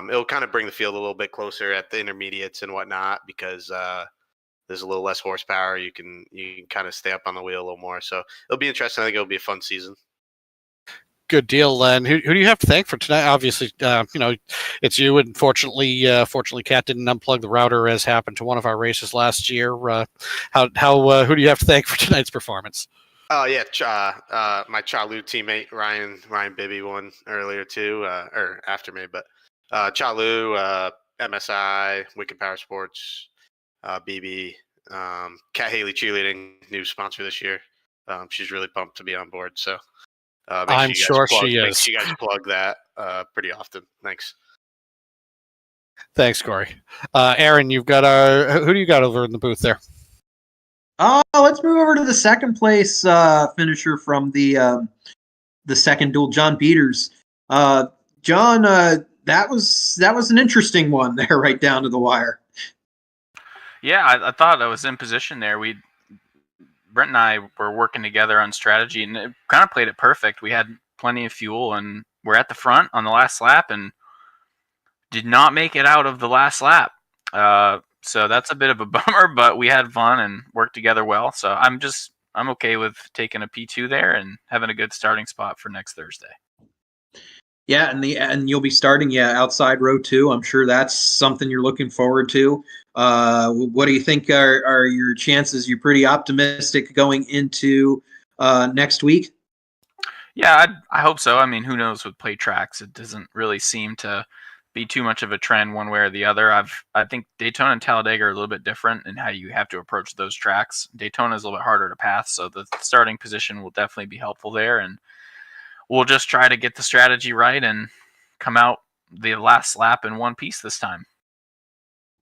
it'll kind of bring the field a little bit closer at the intermediates and whatnot because there's a little less horsepower. You can kind of stay up on the wheel a little more. So it'll be interesting. I think it'll be a fun season. Good deal. And who do you have to thank for tonight? Obviously, it's you. And fortunately, Kat didn't unplug the router as happened to one of our races last year. Who do you have to thank for tonight's performance? Oh yeah, my Chalou teammate Ryan Bibby won earlier too, or after me. But Chalou, MSI, Wicked Power Sports, BB, Kat Haley Cheerleading, new sponsor this year. She's really pumped to be on board. So. I'm sure she is. Make sure you guys plug that pretty often. Thanks. Thanks, Corey. Aaron, you've got who do you got over in the booth there? Let's move over to the second place finisher from the second duel, John Peters. John, that was an interesting one there, right down to the wire. Yeah, I thought I was in position there. Brent and I were working together on strategy, and it kind of played it perfect. We had plenty of fuel, and we're at the front on the last lap, and did not make it out of the last lap. So that's a bit of a bummer, but we had fun and worked together well. So I'm okay with taking a P2 there and having a good starting spot for next Thursday. Yeah, and you'll be starting outside row 2. I'm sure that's something you're looking forward to. What do you think are your chances? You're pretty optimistic going into next week? Yeah, I hope so. I mean, who knows with plate tracks? It doesn't really seem to be too much of a trend one way or the other. I think Daytona and Talladega are a little bit different in how you have to approach those tracks. Daytona is a little bit harder to pass, so the starting position will definitely be helpful there, and we'll just try to get the strategy right and come out the last lap in one piece this time.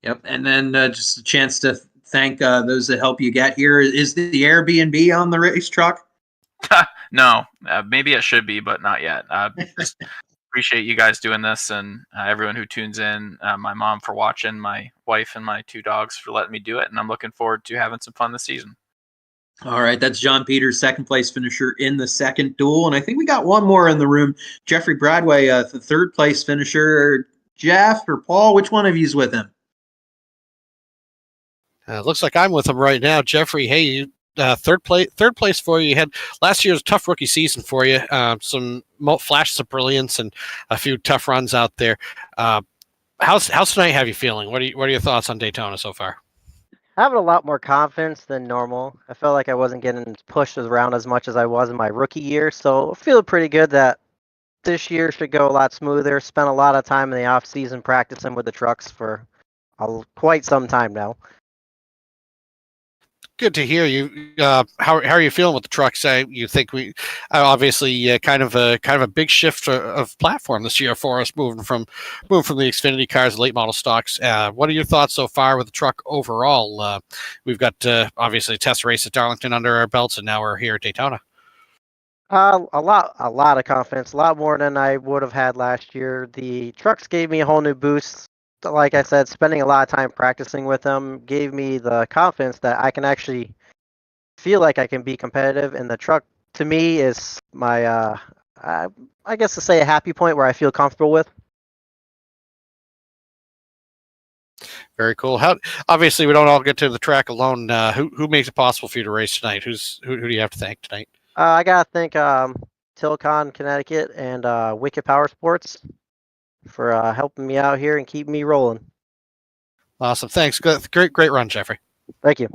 Yep, and then just a chance to thank those that help you get here. Is the Airbnb on the race truck? No, maybe it should be, but not yet. Just appreciate you guys doing this, and everyone who tunes in. My mom for watching, my wife and my 2 dogs for letting me do it, and I'm looking forward to having some fun this season. All right, that's John Peters, second place finisher in the second duel, and I think we got one more in the room. Jeffrey Bradway, the third place finisher. Jeff or Paul, which one of you's with him? Looks like I'm with him right now, Jeffrey. Hey, you third place for you. You had last year's tough rookie season for you. Some flashes of brilliance and a few tough runs out there. How's tonight have you feeling? What are your thoughts on Daytona so far? Having a lot more confidence than normal. I felt like I wasn't getting pushed around as much as I was in my rookie year, so feeling pretty good that this year should go a lot smoother. Spent a lot of time in the off season practicing with the trucks for quite some time now. Good to hear you. How are you feeling with the trucks? You think we obviously kind of a big shift of platform this year for us, moving from the Xfinity cars, late model stocks. What are your thoughts so far with the truck overall? We've got obviously a test race at Darlington under our belts, and now we're here at Daytona. A lot of confidence, a lot more than I would have had last year. The trucks gave me a whole new boost. Like I said, spending a lot of time practicing with them gave me the confidence that I can actually feel like I can be competitive. And the truck, to me, is my, I guess to say a happy point where I feel comfortable with. Very cool. Obviously we don't all get to the track alone. Who makes it possible for you to race tonight? Who do you have to thank tonight? I gotta thank Tilcon Connecticut and Wicked Power Sports for helping me out here and keeping me rolling. Awesome. Thanks. Good. Great run, Jeffrey. Thank you.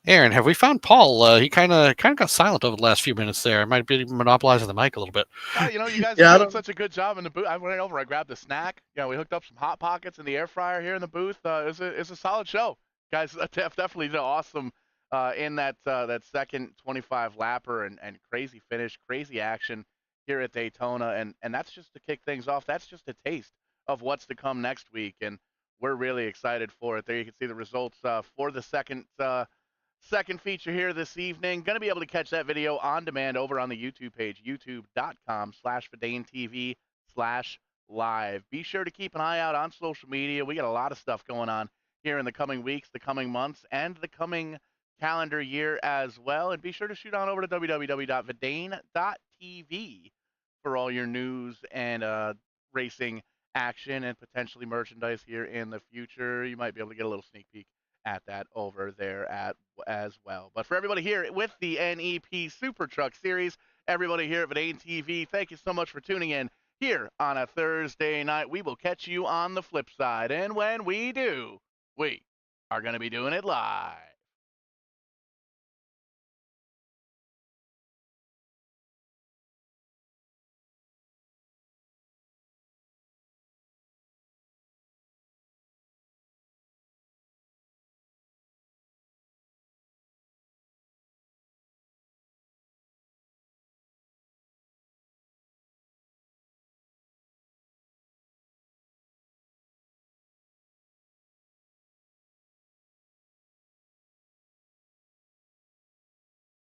Aaron, have we found Paul? He kind of got silent over the last few minutes there. I might be monopolizing the mic a little bit. You guys are doing such a good job in the booth. I went over, I grabbed a snack. We hooked up some Hot Pockets in the air fryer here in the booth. It's a solid show. Guys definitely did awesome in that second 25 lapper and crazy finish, crazy action here at Daytona. And that's just to kick things off. That's just a taste of what's to come next week. And we're really excited for it. There you can see the results for the second feature here this evening. Going to be able to catch that video on demand over on the YouTube page, youtube.com/VidaneTV/live. Be sure to keep an eye out on social media. We got a lot of stuff going on here in the coming weeks, the coming months, and the coming calendar year as well. And be sure to shoot on over to www.VidaneTV for all your news and racing action and potentially merchandise here in the future. You might be able to get a little sneak peek at that over there as well. But for everybody here with the NEP SuperTrucks series, everybody here at VidaneTV, thank you so much for tuning in here on a Thursday night. We will catch you on the flip side. And when we do, we are going to be doing it live.